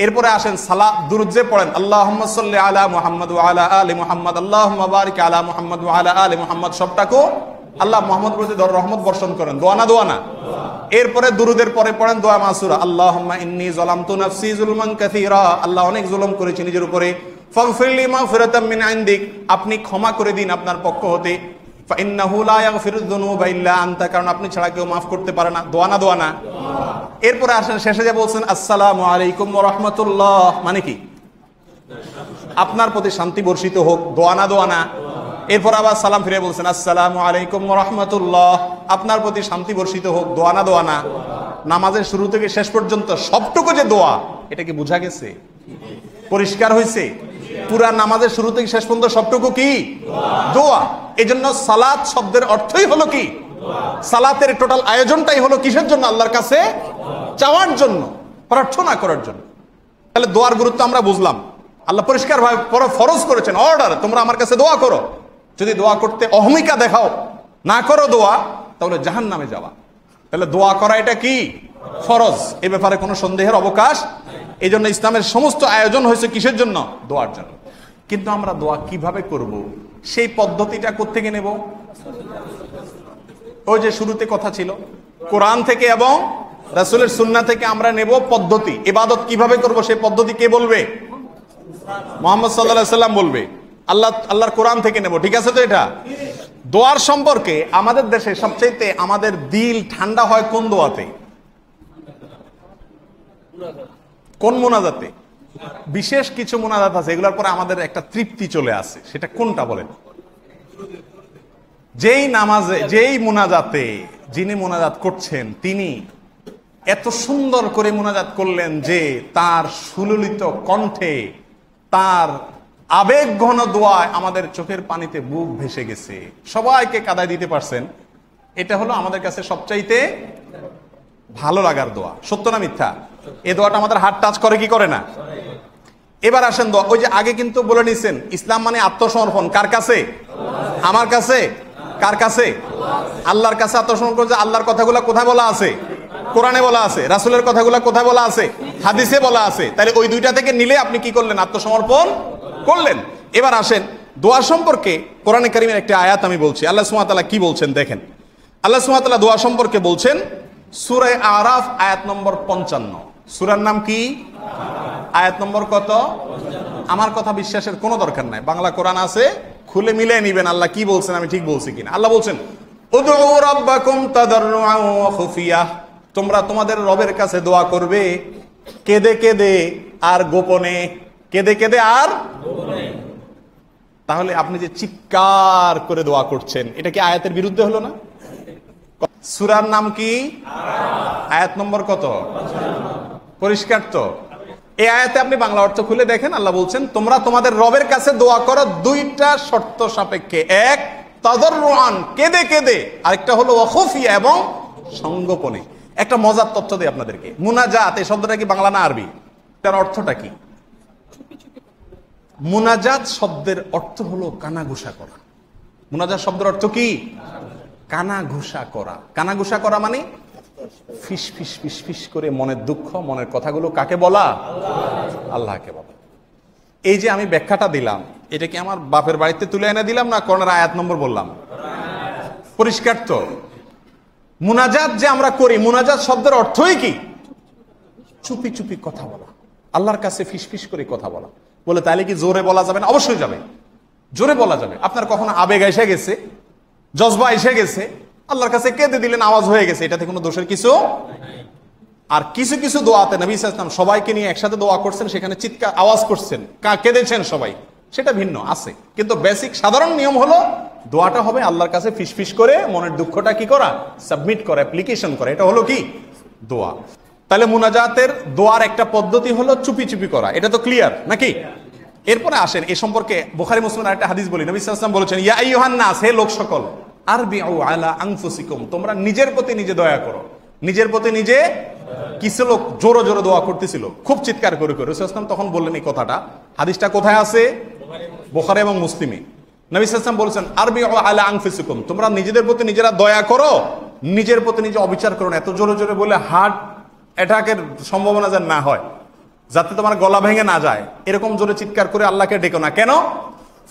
এরপরে আসেন সালাত দুরূদ যে পড়েন, আল্লাহুম্মা সাল্লি আলা মুহাম্মাদ ওয়া আলা আলি মুহাম্মাদ, আল্লাহুম্মা বারিক আলা মুহাম্মাদ ওয়া আলা আলি মুহাম্মাদ, সবটাকে আল্লাহ মুহাম্মদ প্রতি রহমত বর্ষণ করেন। দোয়া না দোয়া না? এরপরে দুরুদের পরে পড়েন দোয়া মাসুরা, আল্লাহুম্মা ইন্নী যালামতু নাফসি যুলমান কাসীরা, আল্লাহ অনেক জুলুম করেছি নিজের উপরে, ফাগফিরলি মাগফিরাতাম মিন ইনদিক, আপনি ক্ষমা করে দিন আপনার পক্ষ হতে, ফাইন্নাহু লা ইয়াগফিরুয যুনুবা ইল্লা আনতা, কারণ আপনি ছাড়া কেউ মাফ করতে পারে না। দোয়া না দোয়া না? এরপরে আসেন শেষে যে বলছেন আসসালামু আলাইকুম ওয়া রাহমাতুল্লাহ, মানে কি? আপনার প্রতি শান্তি বর্ষিত হোক। দোয়া না দোয়া না? এরপর আবার সালাম ফিরে বলছেন আসসালামু আলাইকুম ওয়া রাহমাতুল্লাহ, আপনার প্রতি শান্তি বর্ষিত হোক। দোয়া না দোয়া না? নামাজের শুরু থেকে শেষ পর্যন্ত সবটুকু যে দোয়া, এটা কি বোঝা গেছে? পরিষ্কার হয়েছে? পুরা নামাজের শুরু থেকে শেষ পর্যন্ত সবটুকু কি? দোয়া। এজন্য সালাত শব্দের অর্থই হলো কি? সালাতের টোটাল আয়োজনটাই হলো কিসের জন্য? আল্লাহর কাছে চাওয়ার জন্য, প্রার্থনা করার জন্য। তাহলে দোয়ার গুরুত্ব আমরা বুঝলাম। আল্লাহ পরিষ্কার ভাবে ফরজ করেছেন, অর্ডার, তোমরা আমার কাছে দোয়া করো। যদি দোয়া করতে অহমিকা দেখাও, না করো দোয়া, তাহলে জাহান্নামে যাওয়া। তাহলে দোয়া করা এটা কি? ফরজ। এ ব্যাপারে কোনো সন্দেহের অবকাশ। এই জন্য ইসলামের সমস্ত আয়োজন হয়েছে কিসের জন্য? দোয়ার জন্য। কিন্তু আমরা দোয়া কিভাবে করব, সেই পদ্ধতিটা কোত্থেকে নেব? ওই যে শুরুতে কথা ছিল, কোরআন থেকে এবং রাসূলের সুন্নাহ থেকে আমরা নেব পদ্ধতি। ইবাদত কিভাবে করব সেই পদ্ধতি কে বলবে? মুহাম্মদ সাল্লাল্লাহু আলাইহি সাল্লাম বলবে। আল্লাহর কোরআন থেকে নেব, ঠিক আছে? তো এটা দোয়ার সম্পর্কে আমাদের দেশে সবচেয়ে আমাদের দিল ঠান্ডা হয় কোন দোয়াতে? কোন মুনাজাতে? বিশেষ কিছু মুনাজাত আছে, এগুলোর পরে আমাদের একটা তৃপ্তি চলে আসে। সেটা কোনটা বলেন? যেই নামাজে, যেই মুনাজাতে যিনি মুনাজাত করছেন তিনি এত সুন্দর করে মুনাজাত করলেন যে তার সুললিত কণ্ঠে, তার আবেগ ঘন দোয়ায় আমাদের চোখের পানিতে বুক ভেসে গেছে, সবাইকে কাঁদায় দিতে পারছেন। এটা হলো আমাদের কাছে সবচাইতে ভালো লাগার দোয়া। সত্য না মিথ্যা? এই দোয়াটা আমাদের হার্ট টাচ করে কি করে না? এবার আসেন দোয়া, ওই যে আগে কিন্তু বলে নিছেন ইসলাম মানে আত্মসমর্পণ। কার কাছে? আমার কাছে। কার কাছে? আল্লাহর কাছে আত্মসমর্পণ করছে। আল্লাহর কথাগুলো কোথায় বলা আছে? কোরআনে বলা আছে। রাসূলের কথাগুলো কোথায় বলা আছে? হাদিসে বলা আছে। তাহলে ওই দুইটা থেকে নিলে আপনি কি করলেন? আত্মসমর্পণ করলেন। এবার আসেন দোয়া সম্পর্কে কোরআনে কারীমের একটা আয়াত আমি বলছি। আল্লাহ সুবহানাহু ওয়া তাআলা কি বলছেন দেখেন। আল্লাহ সুবহানাহু ওয়া তাআলা দোয়া সম্পর্কে বলছেন সূরা আরাফ আয়াত নম্বর 55। সূরার নাম কি? আয়াত নম্বর কত? আমার কথা বিশ্বাসের কোনো দরকার নাই, বাংলা কোরআন আছে, খুলে মিলে নিবেন আল্লাহ কি বলছেন আমি ঠিক বলছি কিনা। আল্লাহ বলছেন উদউ রাব্বাকুম তাদাররুআন ওয়া খুফিয়াহ, তোমরা তোমাদের রবের কাছে দোয়া করবে কেঁদে কেঁদে আর গোপনে। কেঁদে কেঁদে আর গোপনে। তাহলে আপনি যে চিৎকার করে দোয়া করছেন এটা কি আয়াতের বিরুদ্ধে হলো না? সূরার নাম কি? আয়াত নম্বর কত? পরিষ্কার তো? এই আয়াতে আপনি বাংলা অর্থ খুলে দেখেন, আল্লাহ বলছেন তোমরা তোমাদের রবের কাছে দোয়া করো দুইটা শর্ত সাপেক্ষে। এক, তাদাররুআন কেঁদে কেঁদে, আরেকটা হলো ওয়া খুফিয়া এবং সংগোপনে। একটা মজার তথ্য দেই আপনাদেরকে। মুনাজাত এই শব্দটা কি বাংলা না আরবি? তার অর্থটা কি? মুনাজাত শব্দের অর্থ হলো কানাঘুষা করা। মুনাজাত শব্দের অর্থ কি? কানাঘুষা করা। কানাঘুষা করা মানে ফিস ফিস ফিস ফিস করে মনের দুঃখ, মনের কথাগুলো কাকে বলা? আল্লাহকে বলা। এই যে আমি ব্যাখ্যাটা দিলাম, এটা কি আমার বাপের বাড়িতে তুলে এনে দিলাম না কোরআনের আয়াত নম্বর বললাম? পরিষ্কার তো। মুনাজাত যে আমরা করি, মুনাজাত শব্দের অর্থই কি? চুপি চুপি কথা বলা, আল্লাহর কাছে ফিসফিস করে কথা বলা। বলে তাহলে কি জোরে বলা যাবে না? অবশ্যই যাবে, জোরে বলা যাবে। আপনার কখনো আবেগ এসে গেছে, জজবা এসে গেছে, আল্লাহর কাছে কেঁদে দিলেন, আওয়াজ হয়ে গেছে, এটাতে কোনো দোষের কিছু। আর কিছু কিছু দোয়াতে নবী সাল্লাল্লাহু আলাইহি ওয়াসাল্লাম সবাইকে নিয়ে একসাথে দোয়া করছেন, সেখানে চিৎকার আওয়াজ করছেন, কেঁদেছেন সবাই, সেটা ভিন্ন আছে। কিন্তু বেসিক সাধারণ নিয়ম হলো দোয়াটা হবে আল্লাহর কাছে ফিসফিস করে মনের দুঃখটা কি করা, সাবমিট করা, অ্যাপ্লিকেশন করা। এটা হলো কি দোয়া। তাহলে মুনাজাতের দোয়ার একটা পদ্ধতি হলো চুপি চুপি করা, এটা তো ক্লিয়ার নাকি? এরপরে আসেন এ সম্পর্কে বুখারী মুসলিমের একটা হাদিস বলি। নবী সাল্লাল্লাহু আলাইহি ওয়াসাল্লাম বলেছেন, ইয়া আইয়ুহান নাস, হে লোক সকল, আরবিউ আলা আনফুসিকুম, তোমরা নিজের প্রতি নিজে দয়া করো। নিজের প্রতি নিজে। কিছু লোক জোরে জোরে দোয়া করতেছিল, খুব চিৎকার করে করে। রাসূল সাল্লাল্লাহু আলাইহি ওয়াসাল্লাম তখন বললেন এই কথাটা, হাদিসটা কোথায় আছে? বুখারী এবং মুসলিমে। নবী সাল্লাল্লাহু আলাইহি ওয়াসাল্লাম বলেছেন, আরবিউ আলা আনফুসিকুম, তোমরা নিজেদের প্রতি নিজেরা দয়া করো, নিজের প্রতি নিজে অবিচার করো না। এত জোরে জোরে বলে হার্ট অ্যাটাকের সম্ভাবনা যেন না হয়, যাতে তোমার গলা ভেঙে না যায়, এরকম জোরে চিৎকার করে আল্লাহকে ডেকো না। কেন?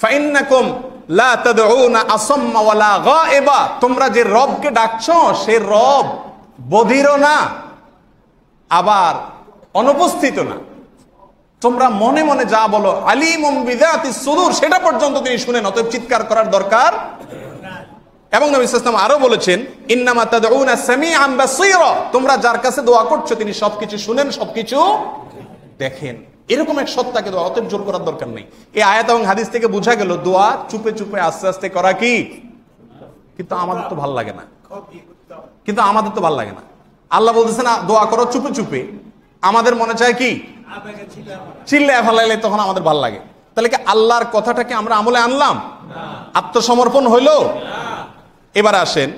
ফাইন্নাকুম লা তাদউনা আসাম্মা ওয়ালা গায়বা, তোমরা যে রবকে ডাকছো সে রব বধিরও না, আবার অনুপস্থিত না। তোমরা মনে মনে যা বলো, আলিমুম বিযাতিস সুদূর, সেটা পর্যন্ত তিনি শুনেন, অতএব চিৎকার করার দরকার। এবং নবী সাল্লাল্লাহু আলাইহি ওয়াসাল্লাম আরো বলেছেন, ইন্নামা তাদউনা সামিআন বাসীরা, তোমরা যার কাছে দোয়া করছো তিনি সবকিছু শুনেন, সবকিছু দেখেন। এরকম এক সত্তাকে দোয়া, অতএব জোর করার দরকার নেই। এই আয়াত এবং হাদিস থেকে বোঝা গেল দোয়া চুপে চুপে আস্তে আস্তে করা কি। কিন্তু আমাদের তো ভালো লাগে না, আল্লাহ বলতেছেন দোয়া করো চুপে চুপে, আমাদের মনে চায় কি চিল্লায় ফেলাইলে তখন আমাদের ভালো লাগে। তাহলে কি আল্লাহর কথাটাকে আমরা আমলে আনলাম? আত্মসমর্পণ হইলো? এবার আসেন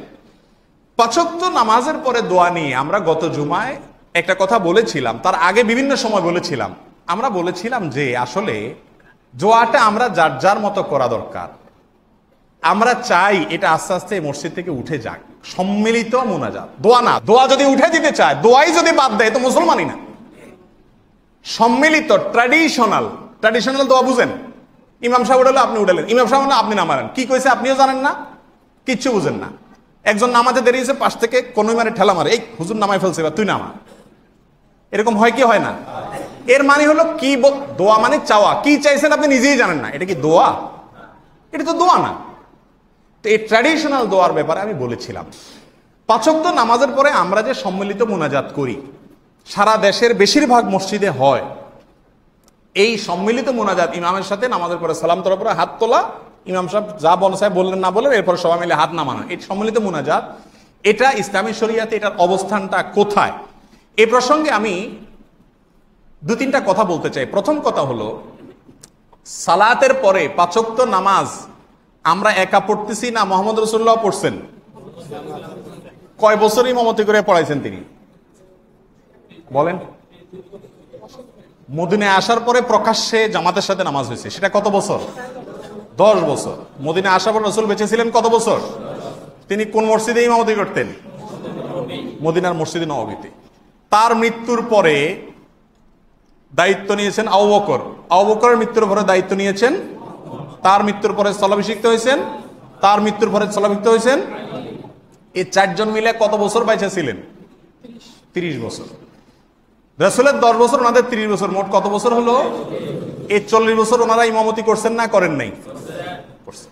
পাঁচ ওয়াক্ত নামাজের পরে দোয়া নিয়ে আমরা গত জুমায় একটা কথা বলেছিলাম, তার আগে বিভিন্ন সময় বলেছিলাম। আমরা বলেছিলাম যে আসলে দোয়াটা আমরা যার যার মতো করা দরকার। আমরা চাই এটা আস্তে আস্তে মসজিদ থেকে উঠে যাক, সম্মিলিত মুনাজাত। দোয়া না, দোয়া যদি উঠে দিতে চায়, দোয়াই যদি বাদ দেয় তো মুসলমানই না। সম্মিলিত ট্র্যাডিশনাল দোয়া বুঝেন? ইমাম সাহেব উঠালো আপনি উঠালেন, ইমাম সাহেব না আপনি নামালেন, কি কইছে আপনিও জানেন না, কিচ্ছু বুঝেন না। একজন নামাজে দেরিয়েছে, পাশ থেকে কোন মারে ঠেলা মারে, এই হুজুর নামাই ফেলছে বা তুই নামা। এরকম হয় কি হয় না? এর মানে হলো কি, দোয়া মানে চাওয়া, কি চাইছেন আপনি নিজেই জানেন না, এটা কি দোয়া? এটা তো দোয়া না। তো এই ট্র্যাডিশনাল দোয়ার ব্যাপারে আমি বলেছিলাম, পাঁচ ওয়াক্ত নামাজের পরে আমরা যে সম্মিলিত মুনাজাত করি, সারা দেশের বেশিরভাগ মসজিদে হয়। এই সম্মিলিত মুনাজাত ইমামের সাথে নামাজের পরে সালাম তোলার পরে হাত তোলা, ইমাম সাহেব যা সাহেব বললেন না বললেন, এরপর সবাই মিলে হাত নামানো, এই সম্মিলিত মুনাজাত। এটা ইসলামী শরিয়াতে এটার অবস্থানটা কোথায়? এই প্রসঙ্গে আমি দু তিনটা কথা বলতে চাই। প্রথম কথা হলো, সালাতের পরে পাঁচ ওয়াক্ত নামাজ আমরা একা পড়তেছি না মুহাম্মদ রাসূলুল্লাহ পড়ছেন? কয় বছর ইমামতি করে পড়াইছেন তিনি বলেন? মদিনায় আসার পরে প্রকাশ্যে জামাতের সাথে নামাজ হয়েছে, সেটা কত বছর? 10 বছর। মদিনায় আসার পর রাসূল বেঁচে ছিলেন কত বছর? তিনি কোন মসজিদে ইমামতি করতেন? মদিনার মসজিদে নববীতে। তার মৃত্যুর পরে দায়িত্ব নিয়েছেন আবু বকর, আবু বকরের মৃত্যুর পরে দায়িত্ব নিয়েছেন, তার মৃত্যুর পরে স্থলাভিষিক্ত হয়েছেন, তার মৃত্যুর পরে স্থলাভিষিক্ত হয়েছেন। এই চারজন মিলে কত বছর বেঁচে ছিলেন? 30 বছর। রাসূলের 10 বছর, ওনাদের 30 বছর, মোট কত বছর হলো? এই 40 বছর ওনারা ইমামতি করছেন না করেন নাই? করছেন।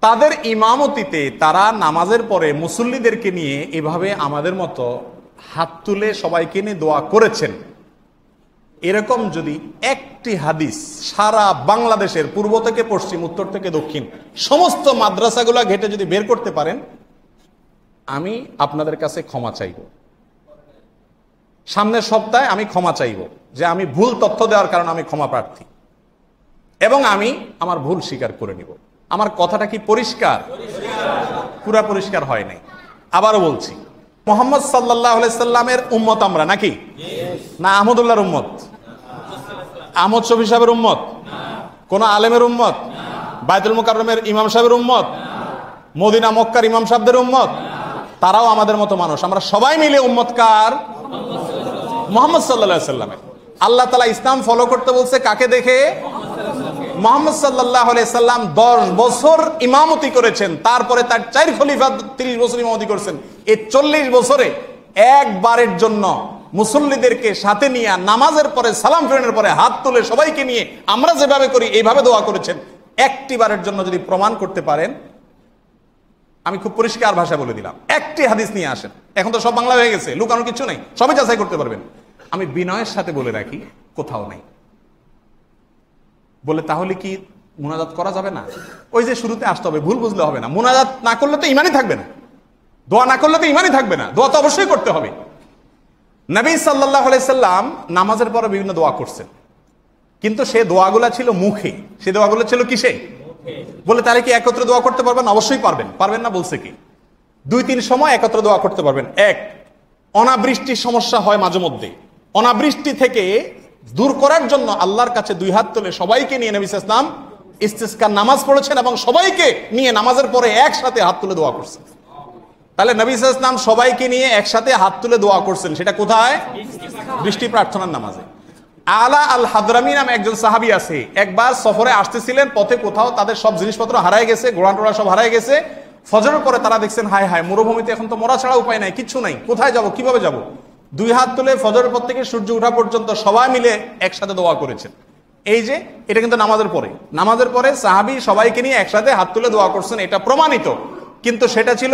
তাদের ইমামতিতে তারা নামাজের পরে মুসল্লিদেরকে নিয়ে এভাবে আমাদের মতো হাত তুলে সবাইকে নিয়ে দোয়া করেছেন। এরকম যদি একটি হাদিস সারা বাংলাদেশের পূর্ব থেকে পশ্চিম, উত্তর থেকে দক্ষিণ সমস্ত মাদ্রাসাগুলা ঘেটে যদি বের করতে পারেন, আমি আপনাদের কাছে ক্ষমা চাইব। সামনের সপ্তাহে আমি ক্ষমা চাইব যে আমি ভুল তথ্য দেওয়ার কারণে আমি ক্ষমা প্রার্থী, এবং আমি আমার ভুল স্বীকার করে নিব। আমার কথাটা কি পরিষ্কার? পুরা পরিষ্কার হয় নাই। আবারও বলছি, মুহাম্মদ সাল্লাল্লাহু আলাইহি সাল্লামের উম্মত আমরা নাকি? না আহমদুল্লাহর উম্মত? আহমদ শফি সাহেবের উম্মত? কোন আলেমের উম্মত? বাইতুল মুকাররমের ইমাম সাহেবের উম্মত? মদিনা মক্কার ইমাম সাহেবদের উম্মত? তারাও আমাদের মতো মানুষ। আমরা সবাই মিলে উম্মত কার? মুহাম্মদ সাল্লাল্লাহু আলাইহি সাল্লামের। আল্লাহ তাআলা ইসলাম ফলো করতে বলছে কাকে দেখে? মুহাম্মদ সাল্লাল্লাহু আলাইহি সাল্লাম 10 বছর ইমামতি করেছেন, তারপরে তার 4 খলিফা 30 বছর ইমামতি করেছেন। এই 40 বছরে একবারের জন্য মুসল্লিদেরকে সাথে নিয়ে নামাজের পরে সালাম ফেরানোর পরে হাত তুলে সবাইকে নিয়ে আমরা যেভাবে করি এইভাবে দোয়া করেছেন। একটি বারের জন্য যদি প্রমাণ করতে পারেন, আমি খুব পরিষ্কার ভাষা বলে দিলাম, একটি হাদিস নিয়ে আসেন। এখন তো সব বাংলা হয়ে গেছে, লুকানোর কিছু নেই, সবাই যাচাই করতে পারবেন। আমি বিনয়ের সাথে বলে রাখি, কোথাও নেই। বলে তাহলে কি মুনাজাত করা যাবে না? ওই যে শুরুতে আসতে হবে, ভুল বুঝলে হবে না। মুনাজাত না করলে তো ইমানই থাকবে না, দোয়া না করলে তো ইমানই থাকবে না, দোয়া তো অবশ্যই করতে হবে। নবী সাল্লাল্লাহু আলাইহি সাল্লাম নামাজের পরে বিভিন্ন দোয়া করছেন, কিন্তু সে দোয়াগুলা ছিল মুখে, সে দোয়াগুলো ছিল কিসে? বলে তাহলে কি একত্রে দোয়া করতে পারবেন? অবশ্যই পারবেন। পারবেন না বলছে কি? 2-3 সময় একত্রে দোয়া করতে পারবেন। এক, অনাবৃষ্টির সমস্যা হয় মাঝে মধ্যে, অনাবৃষ্টি থেকে দূর করার জন্য আল্লাহর কাছে 2 হাত তুলে সবাইকে নিয়ে নবী সাল্লাল্লাহু আলাইহি ওয়াসাল্লাম ইস্তিসকার নামাজ পড়েছেন এবং সবাইকে নিয়ে নামাজের পরে একসাথে হাত তুলে দোয়া করছেন। তাহলে নবী সাল্লাল্লাহু আলাইহি ওয়াসাল্লাম সবাইকে নিয়ে একসাথে হাত তুলে দোয়া করছেন, সেটা কোথায়? বৃষ্টি প্রার্থনার নামাজে। আলা আল হাদরামি নামে একজন সাহাবী আছে, একবার সফরে আসতেছিলেন, পথে কোথাও তাদের সব জিনিসপত্র হারায় গেছে, ঘোড়া টোড়া সব হারায় গেছে। ফজরের পরে তারা দেখছেন হায় হায়, মরুভূমিতে এখন তো মরা ছাড়া উপায় নাই, কিচ্ছু নাই, কোথায় যাব, কিভাবে যাব? 2 হাত তুলে ফজরের পর থেকে সূর্য ওঠা পর্যন্ত সবাই মিলে একসাথে দোয়া করেছেন। এই যে এটা কিন্তু নামাজের পরে, নামাজের পরে সাহাবী সবাইকে নিয়ে একসাথে হাত তুলে দোয়া করছেন, এটা প্রমাণিত। কিন্তু সেটা ছিল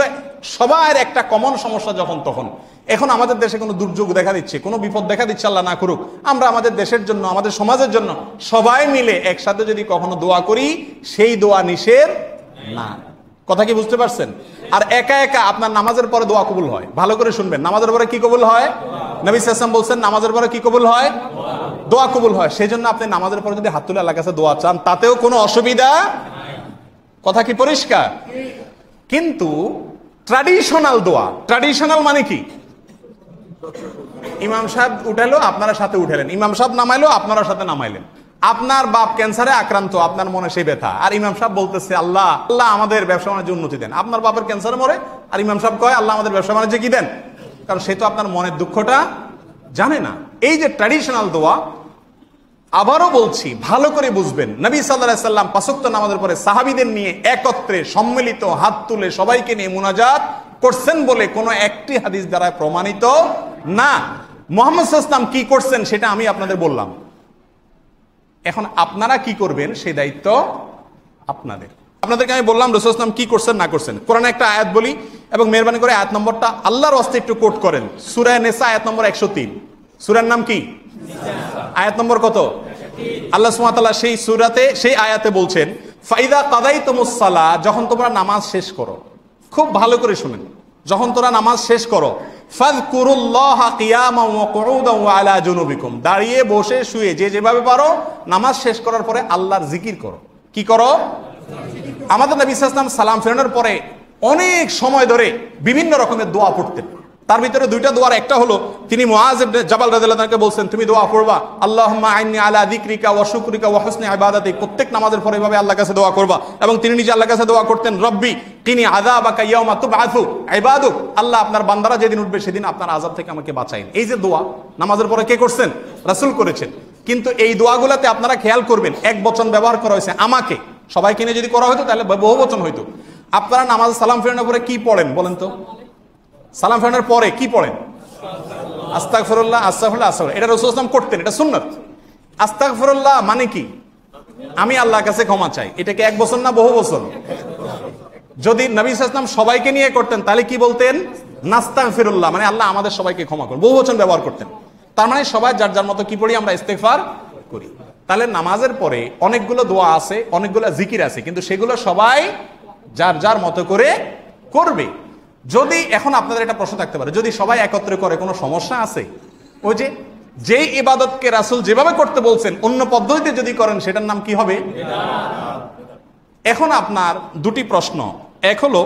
সবার একটা কমন সমস্যা যখন তখন। এখন আমাদের দেশে কোনো দুর্যোগ দেখা দিচ্ছে, কোনো বিপদ দেখা দিচ্ছে, আল্লাহ না করুক, আমরা আমাদের দেশের জন্য, আমাদের সমাজের জন্য সবাই মিলে একসাথে যদি কখনো দোয়া করি, সেই দোয়া নিষেধ না। কথা কি বুঝতে পারছেন? আর একা একা আপনার নামাজের পরে দোয়া কবুল হয়। ভালো করে শুনবেন, নামাজের পরে কি কবুল হয়? নবী সাল্লাল্লাহু আলাইহি ওয়াসাল্লাম বলছেন নামাজের পরে কি কবুল হয়? দোয়া কবুল হয়। সেই জন্য আপনি নামাজের পরে যদি হাত তুলে আল্লাহর কাছে দোয়া চান, তাতেও কোনো অসুবিধা। কথা কি পরিষ্কার? কিন্তু ট্র্যাডিশনাল দোয়া, ট্র্যাডিশনাল মানে কি? ইমাম সাহেব উঠালো, আপনারা সাথে উঠালেন, ইমাম সাহেব নামাইলো, আপনারা সাথে নামাইলেন। আপনার বাপ ক্যান্সারে আক্রান্ত, আপনার মনে সেই ব্যথা, আর ইমাম সাহেব বলতেছে আল্লাহ আল্লাহ আমাদের ব্যবসা বাণিজ্যে উন্নতি দেন। আপনার বাপের ক্যান্সারে মরে, আর ইমাম সাহেব কয় আল্লাহ আমাদের ব্যবসা বাণিজ্যে কি দেন? কারণ সে তো আপনার মনের দুঃখটা জানে না। এই যে ট্র্যাডিশনাল দোয়া, আবারও বলছি ভালো করে বুঝবেন, নবী সাল্লাল্লাহু আলাইহি সাল্লাম 5 ওয়াক্ত নামাজের পরে সাহাবীদের নিয়ে একত্রে সম্মিলিত হাত তুলে সবাইকে নিয়ে মুনাজাত করছেন বলে কোনো একটি হাদিস দ্বারা প্রমাণিত না। মুহাম্মদ সাল্লাল্লাহু আলাইহি ওয়াসাল্লাম কি করছেন সেটা আমি আপনাদের বললাম। এখন আপনারা কি করবেন সেই দায়িত্ব আপনাদের। আপনাদেরকে আমি বললাম রাসূল সাল্লাল্লাহু আলাইহি ওয়াসাল্লাম কি করছেন না করছেন। কোরআনে একটা আয়াত বলি এবং মেহেরবানি করে আয়াত নম্বরটা আল্লাহর ওয়াস্তে একটু কোট করেন। সূরা নিসা আয়াত নম্বর 103। সূরার নাম কি? আয়াত নম্বর কত? আল্লাহ সুবহানাহু ওয়া তাআলা সেই সূরাতে সেই আয়াতে বলছেন ফাইদা কাদাইতুমুস সালাহ, যখন তোমরা নামাজ শেষ করো, খুব ভালো করে শুনেন, যখন তোমরা নামাজ শেষ করো, ফাযকুরুল্লাহা কিয়ামান ওয়া কুউদান ওয়া আলা জুনুবিকুম, দাঁড়িয়ে বসে শুয়ে যে যেভাবে পারো নামাজ শেষ করার পরে আল্লাহর জিকির করো। কি করো? আমাদের নবী সাল্লাল্লাহু আলাইহি ওয়াসাল্লাম সালাম ফেরানোর পরে অনেক সময় ধরে বিভিন্ন রকমের দোয়া পড়তেন। তার ভিতরে 2টা দোয়ার একটা হলো, তিনি মুআজ ইবনে জাবাল রাদিয়াল্লাহু আনহুকে বলছেন তুমি দোয়া পড়বা আল্লাহুম্মা আইন্নি আলা যিকরিকা ওয়া শুকরিকা ওয়া হুসনি ইবাদাতিক, প্রত্যেক নামাজের পরে এভাবে আল্লাহর কাছে দোয়া করবা। এবং তিনি নিজে আল্লাহর কাছে দোয়া করতেন রব্বি কিনি আযাবাকা ইয়াওমা তুবআসু ইবাদুক, আল্লাহ আপনার বান্দারা যেদিন উঠবে সেদিন আপনার আযাব থেকে আমাকে বাঁচাইন। এই যে দোয়া নামাজের পরে কে করছেন? রাসূল করেছেন। কিন্তু এই দোয়াগুলোতে আপনারা খেয়াল করবেন এক বচন ব্যবহার করা হয়েছে, আমাকে। সবাইকে নিয়ে যদি করা হতো তাহলে বহু বচন হইতো। আপনারা নামাজ সালাম ফেরানোর পরে কি পড়েন বলেন তো? সালাম ফেরানোর পরে কি পড়েন? আস্তাগফিরুল্লাহ, আস্তাগফিরুল্লাহ, আস্তাগফিরুল্লাহ। এটা রাসূল সাল্লাল্লাহু আলাইহি ওয়াসাল্লাম করতেন, এটা সুন্নাত। আস্তাগফিরুল্লাহ মানে কি? আমি আল্লাহর কাছে ক্ষমা চাই। এটা কি এক বছর না বহু বছর? যদি নবী সাল্লাল্লাহু আলাইহি ওয়াসাল্লাম সবাইকে নিয়ে করতেন তাহলে কি বলতেন? নাস্তাগফিরুল্লাহ, মানে আল্লাহ আমাদের সবাইকে ক্ষমা করুন। বহু বচন ব্যবহার করতেন। তার মানে সবাই যার যার মতো কি পড়ি? আমরা ইস্তেগফার করি। তাহলে নামাজের পরে অনেকগুলো দোয়া আছে, অনেকগুলো জিকির আছে, কিন্তু সেগুলো সবাই যার যার মতো করে করবে। যদি এখন আপনাদের একটা প্রশ্ন থাকতে পারে, যদি সবাই একত্রে করে কোনো সমস্যা আছে? ওই যে ইবাদতকে রাসূল যেভাবে করতে বলছেন অন্য পদ্ধতিতে যদি করেন সেটার নাম কি হবে? এখন আপনার 2টি প্রশ্ন। এক হলো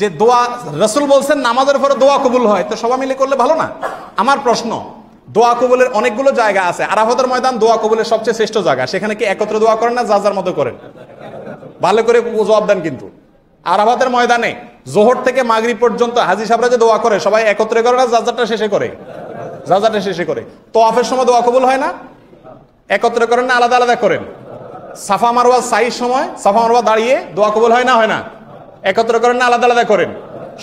যে দোয়া রাসূল বলছেন নামাজের পরে দোয়া কবুল হয়, তো সবাই মিলে করলে ভালো না? আমার প্রশ্ন, দোয়া কবুলের অনেকগুলো জায়গা আছে, আরাফাতের ময়দান দোয়া কবুলের সবচেয়ে শ্রেষ্ঠ জায়গা, সেখানে কি একত্রে দোয়া করেন না যার যার মতো করেন? ভালো করে জবাব দেন। কিন্তু আরাফাতের ময়দানে জোহর থেকে মাগরিব পর্যন্ত হাজী সাহেবরা যে দোয়া করে সবাই একত্রে করে না যার যারটা শেষে করে? যার যারটা শেষে করে। তাওয়াফের সময় দোয়া কবুল হয় না? একত্রে করেন না আলাদা আলাদা করেন? সাফা মারওয়া সাইর সময় সাফা মারওয়া দাঁড়িয়ে দোয়া কবুল হয় না হয় না? একত্র করেন না আলাদা আলাদা করেন?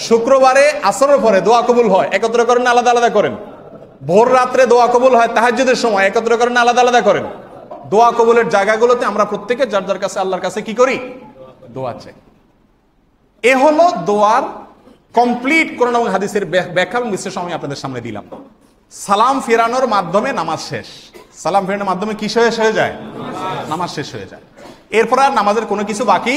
শুক্রবারে আসরের পরে দোয়া কবুল হয়, একত্র করেন না আলাদা আলাদা করেন? ভোর রাত্রে দোয়া কবুল হয় তাহাজ্জুদের সময়, একত্র করেন না আলাদা আলাদা করেন? দোয়া কবুলের জায়গাগুলোতে আমরা প্রত্যেকে যার যার কাছে আল্লাহর কাছে কি করি? দোয়া চাই। এ হলো দোয়ার কমপ্লিট কোরআন এবং হাদিসের ব্যাখ্যা এবং বিশ্লেষণ আমি আপনাদের সামনে দিলাম। সালাম ফেরানোর মাধ্যমে নামাজ শেষ। সালাম ফেরানোর মাধ্যমে কি শেষ হয়ে যায়? নামাজ শেষ হয়ে যায়। এরপর আর নামাজের কোনো কিছু বাকি,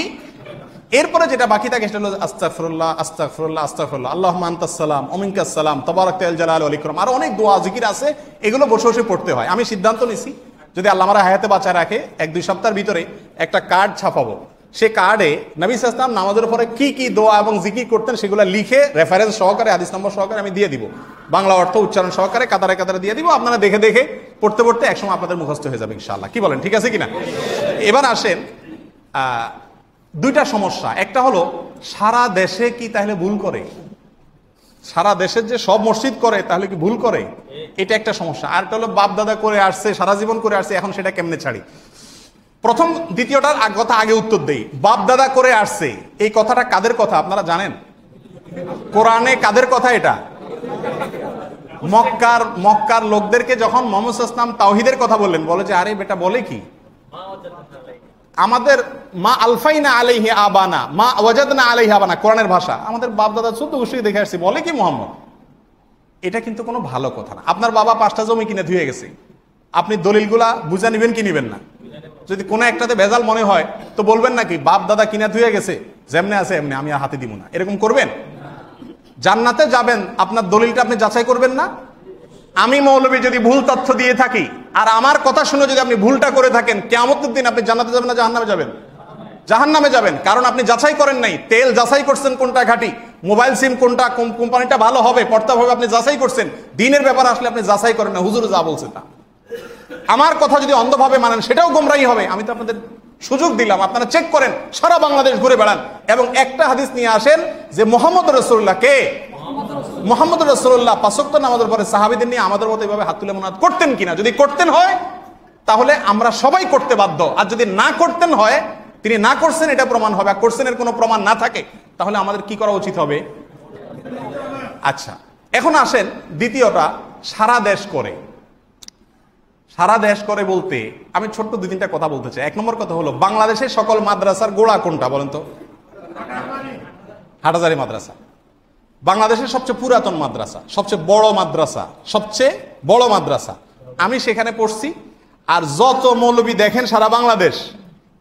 এরপরে যেটা বাকি থাকে সেটা হলো আস্তাগফিরুল্লাহ আস্তাগফিরুল্লাহ আস্তাগফিরুল্লাহ, আল্লাহুম্মা আনতাস সালাম ওয়া মিনকাস সালাম তাবারাকতা আল জালাল ওয়াল ইকরাম। আর অনেক দোয়া জিকির আছে, এগুলো বসে বসে পড়তে হয়। আমি সিদ্ধান্ত নিছি যদি আল্লাহ আমার হায়াতে বাঁচায় রাখে 1-2 সপ্তাহের ভিতরে একটা কার্ড ছাপাবো। সে কার্ডে নবী সাল্লাল্লাহু আলাইহি ওয়াসাল্লাম নামাজের পরে কি কি দোয়া এবং জিকির করতেন সেগুলো লিখে রেফারেন্স সহকারে, হাদিস নম্বর সহকারে আমি দিয়ে দিব, বাংলা অর্থ উচ্চারণ সহকারে কাতারে কাতারে দিয়ে দিব। আপনারা দেখে দেখে পড়তে পড়তে একসময় আপনাদের মুখস্থ হয়ে যাবে ইনশাআল্লাহ। কি বলেন, ঠিক আছে কিনা? এবার আসেন, দুইটা সমস্যা। একটা হলো সারা দেশে কি তাহলে ভুল করে? সারা দেশের যে সব মসজিদ করে তাহলে কি ভুল করে? এটা একটা সমস্যা। আর একটা হলো বাপ দাদা করে আসছে, সারা জীবন করে আসছে, এখন সেটা কেমনে ছাড়ি? প্রথম দ্বিতীয়টার কথা আগে উত্তর দেই। বাপ দাদা করে আসছে, এই কথাটা কাদের কথা আপনারা জানেন? কোরআনে কাদের কথা এটা? মক্কার লোকদেরকে যখন মুহাম্মদ সাল্লাল্লাহু আলাইহি ওয়াসাল্লাম তাওহীদের কথা বললেন, বলে যে আরে বেটা বলে কি, আমাদের মা আলফাইনা আলাইহি আবানা মা ওয়াজাদনা আলাইহি আবানা, কোরআনের ভাষা, আমাদের বাপ দাদা 14 বছর দেখে আসছি, বলে কি মুহাম্মদ? এটা কিন্তু কোনো ভালো কথা না। আপনার বাবা 5টা জমি কিনে ধুয়ে গেছে, আপনি দলিলগুলা বুঝা নিবেন কি নিবেন না? যদি কোনো একটাতে ভেজাল মনে হয় তো বলবেন নাকি বাপ দাদা কিনে ধুয়ে গেছে, যেমনে আছে এমনি, আমি আর হাতে দিব না, এরকম করবেন? জান্নাতে যাবেন, আপনার দলিলটা আপনি যাচাই করবেন না? আমি মৌলবী যদি ভুল তথ্য দিয়ে থাকি আর আমার কথা শুনে যদি আপনি ভুলটা করে থাকেন, কিয়ামতের দিন আপনি জান্নাতে যাবেন না জাহান্নামে যাবেন? জাহান্নামে যাবেন, কারণ আপনি যাচাই করেন নাই। তেল যাচাই করছেন কোনটা ঘাটি, মোবাইল সিম কোনটা কোম্পানিটা ভালো হবে, পর্তা হবে, আপনি যাচাই করছেন। দিনের ব্যাপারে আসলে আপনি যাচাই করেন না, হুজুর যা বলছে তা। আমার কথা যদি অন্ধভাবে মানেন সেটাও গোমরাহি হবে। আমি তো আপনাদের সুযোগ দিলাম, আপনারা চেক করেন, সারা বাংলাদেশ ঘুরে বেড়ান এবং একটা হাদিস নিয়ে আসেন যে মুহাম্মদ রাসূলুল্লাহ কে? মুহাম্মদ রাসূলুল্লাহ 5 ওয়াক্ত নামাজের পরে সাহাবীদের নিয়ে আমাদের মতো এইভাবে হাত তুলে মুনাজাত করতেন কিনা? যদি করতেন হয় তাহলে আমরা সবাই করতে বাধ্য, আর যদি না করতেন হয়, তিনি না করছেন এটা প্রমাণ হবে, আর করছেন এর কোনো প্রমাণ না থাকে, তাহলে আমাদের কি করা উচিত হবে? আচ্ছা, এখন আসেন দ্বিতীয়টা, সারা দেশ করে। সারা দেশ করে বলতে আমি ছোট্ট 2-3টা কথা বলতে চাই। 1 নম্বর কথা হলো, বাংলাদেশের সকল মাদ্রাসার গোড়া কোনটা বলেন তো? হাটহাজারী মাদ্রাসা বাংলাদেশের সবচেয়ে পুরাতন মাদ্রাসা, সবচেয়ে বড় মাদ্রাসা, সবচেয়ে বড় মাদ্রাসা। আমি সেখানে পড়ছি। আর যত মৌলবী দেখেন সারা বাংলাদেশ,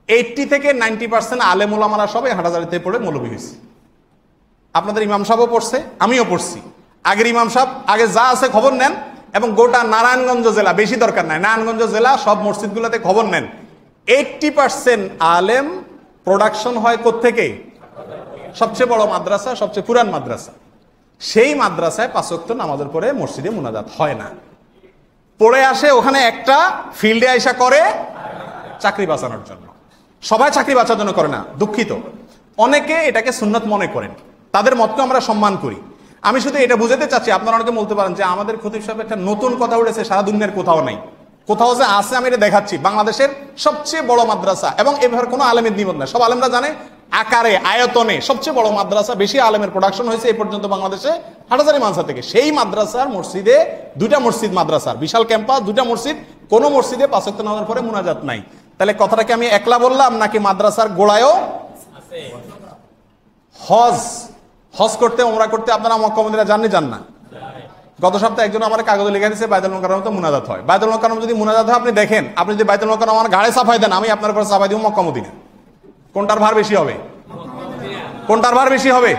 80 থেকে 90% আলেম ওলামারা সবাই হাটহাজারীতে পড়ে মৌলবী হয়েছে। আপনাদের ইমাম সাহেবও পড়ছে, আমিও পড়ছি। আগের ইমাম সাহেব, আগে যা আছে খবর নেন, এবং গোটা নারায়ণগঞ্জ জেলা, বেশি দরকার নাই, নারায়ণগঞ্জ জেলা সব মসজিদগুলোতে খবর নেন। 80% আলেম প্রোডাকশন হয় কোত্থেকে? সবচেয়ে বড় মাদ্রাসা, সবচেয়ে পুরান মাদ্রাসা। সেই মাদ্রাসায় 5 ওয়াক্ত নামাজের পরে মসজিদে মুনাজাত হয় না, পড়ে আসে ওখানে একটা ফিল্ডে আইসা করে চাকরি বাঁচানোর জন্য। সবাই চাকরি বাঁচার জন্য করে না, দুঃখিত। অনেকে এটাকে সুন্নাত মনে করেন, তাদের মতকে আমরা সম্মান করি। আমি শুধু এটা বুঝাতে চাচ্ছি, আপনারা অনেকে বলতে পারেন যে আমাদের খতিব সাহেব একটা নতুন কথা উঠেছে, সারা দুনিয়ার কোথাও নাই। কোথাও যে আছে আমি এটা দেখাচ্ছি। বাংলাদেশের সবচেয়ে বড় মাদ্রাসা, এবং এবার কোনো আলেমের দ্বিমত নাই, সব আলেমরা জানে, আকারে আয়তনে সবচেয়ে বড় মাদ্রাসা, বেশি আলেমের প্রোডাকশন হয়েছে এই পর্যন্ত বাংলাদেশে হাটহাজারী মাদ্রাসা থেকে। সেই মাদ্রাসার মসজিদে 2টা মসজিদ, মাদ্রাসার বিশাল ক্যাম্পাস, 2টা মসজিদ, কোন মসজিদে 5 ওয়াক্ত নামাজের পরে মুনাজাত নাই। তাহলে কথাটা কি আমি একলা বললাম নাকি মাদ্রাসার গোড়ায়ও হজ করতে, ওমরা করতে আপনারা মক্কা মদিনা যান না? গত সপ্তাহে একজন আমার কাগজে লিখে দিয়েছে বাইতুল মুকাররমে মুনাজাত হয়। বাইতুল মুকাররমে যদি মুনাজাত হয় আপনি দেখেন, আপনি যদি বাইতুল মুকাররম আমার ঘাড়ে চাপাই দেন, আমি আপনার উপর চাপাই দিব মক্কা মদিনা। কোনটার ভার বেশি হবে? কোনটার ভার বেশি হবে?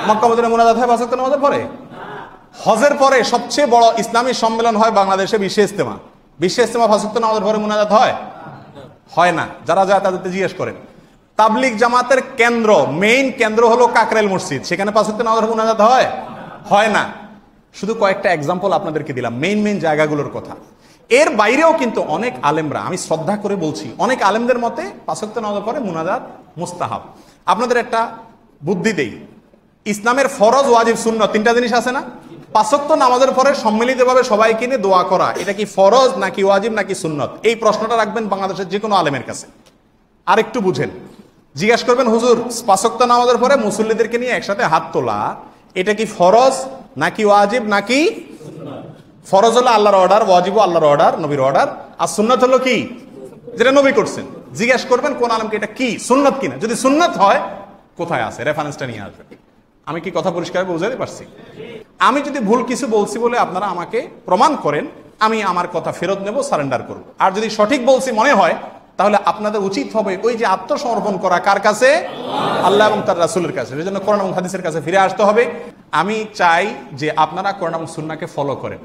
মক্কা মদিনা মুনাজাত হয় 5 ওয়াক্ত নামাজের পরে। হজের পরে সবচেয়ে বড় ইসলামী সম্মেলন হয় বাংলাদেশে, বিশ্ব ইজতেমা। বিশ্ব ইজতেমা 5 ওয়াক্ত নামাজের পরে মুনাজাত হয় না। যারা যায় তাদেরকে জিজ্ঞেস করেন। তাবলিগ জামাতের কেন্দ্র, মেইন কেন্দ্র হলো কাকরাইল মসজিদ, সেখানে 5 ওয়াক্ত নামাজের মুনাজাত হয় না। শুধু কয়েকটা এক্সাম্পল আপনাদেরকে দিলাম, মেইন জায়গাগুলোর কথা। এর বাইরেও কিন্তু অনেক আলেমরা, আমি শ্রদ্ধা করে বলছি, অনেক আলেমদের মতে 5 ওয়াক্ত নামাজের পরে মুনাজাত মুস্তাহাব। আপনাদের একটা বুদ্ধি দেই, ইসলামের ফরজ, ওয়াজিব, সুন্নাত 3টা জিনিস আছে না? 5 ওয়াক্ত নামাজের পরে সম্মিলিতভাবে সবাইকে নিয়ে দোয়া করা, এটা কি ফরজ নাকি ওয়াজিব নাকি সুন্নাত? এই প্রশ্নটা রাখবেন বাংলাদেশের যে কোনো আলেমের কাছে। আর একটু বুঝেন, জিজ্ঞাসা করবেন হুজুর 5 ওয়াক্ত নামাজের পরে মুসল্লিদেরকে নিয়ে একসাথে হাত তোলা এটা কি ফরজ নাকি ওয়াজিব নাকি? ফরজ হলো আল্লাহর অর্ডার, ওয়াজিব আল্লাহর অর্ডার, নবীর অর্ডার, আর সুন্নাত হলো কি? যেটা নবী করছেন। জিজ্ঞাসা করবেন কোন আলেমকে এটা কি সুন্নাত কিনা, যদি সুন্নাত হয় কোথায় আছে রেফারেন্সটা নিয়ে আসবেন। আমি কি কথা পরিষ্কার বুঝাতে পারছি? আমি যদি ভুল কিছু বলছি বলে আপনারা আমাকে প্রমাণ করেন, আমি আমার কথা ফেরত নেব, সারেন্ডার করব। আর যদি সঠিক বলছি মনে হয়, তাহলে আপনাদের উচিত হবে ওই যে আত্মসমর্পণ করা কার কাছে? আল্লাহ এবং তার রাসূলের কাছে। এই জন্য কোরআন এবং হাদিসের কাছে ফিরে আসতে হবে। আমি চাই যে আপনারা কোরআন এবং সুন্নাহকে ফলো করেন।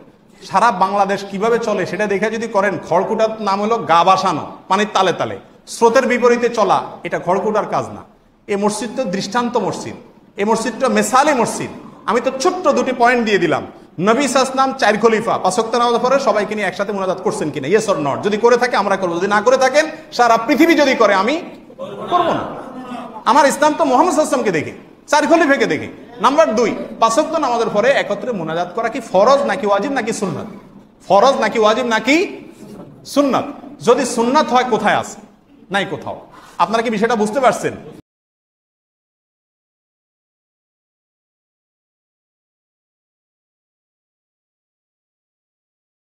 সারা বাংলাদেশ কিভাবে চলে সেটা দেখে যদি করেন, খড়কুটার নাম হলো গা বাসানো, পানির তালে তালে স্রোতের বিপরীতে চলা, এটা খড়কুটার কাজ না। এই মসজিদ তো দৃষ্টান্ত মসজিদ, এই মসজিদটা মেসালে মসজিদ। আমি তো ছোট্ট 2টি পয়েন্ট দিয়ে দিলাম। নবী সাল্লাল্লাহু 4 খলিফা 5 ওয়াক্ত নামাজের পরে সবাইকে নিয়ে একসাথে মুনাজাত করছেন কিনা, ইয়েস অর নট? যদি করে থাকে আমরা করবো, যদি না করে থাকেন সারা পৃথিবী যদি করে আমি করবো না। আমার ইসলাম তো মুহাম্মদ সাল্লাল্লাহু আলাইহি ওয়াসাল্লামকে দেখে, 4 খলিফাকে দেখে। নাম্বার 2, 5 ওয়াক্ত নামাজের পরে একত্রে মুনাজাত করা কি ফরজ নাকি ওয়াজিব নাকি সুন্নাত? ফরজ নাকি ওয়াজিব নাকি সুন্নাত? যদি সুন্নাত হয় কোথায় আছে? নাই কোথাও। আপনারা কি বিষয়টা বুঝতে পারছেন?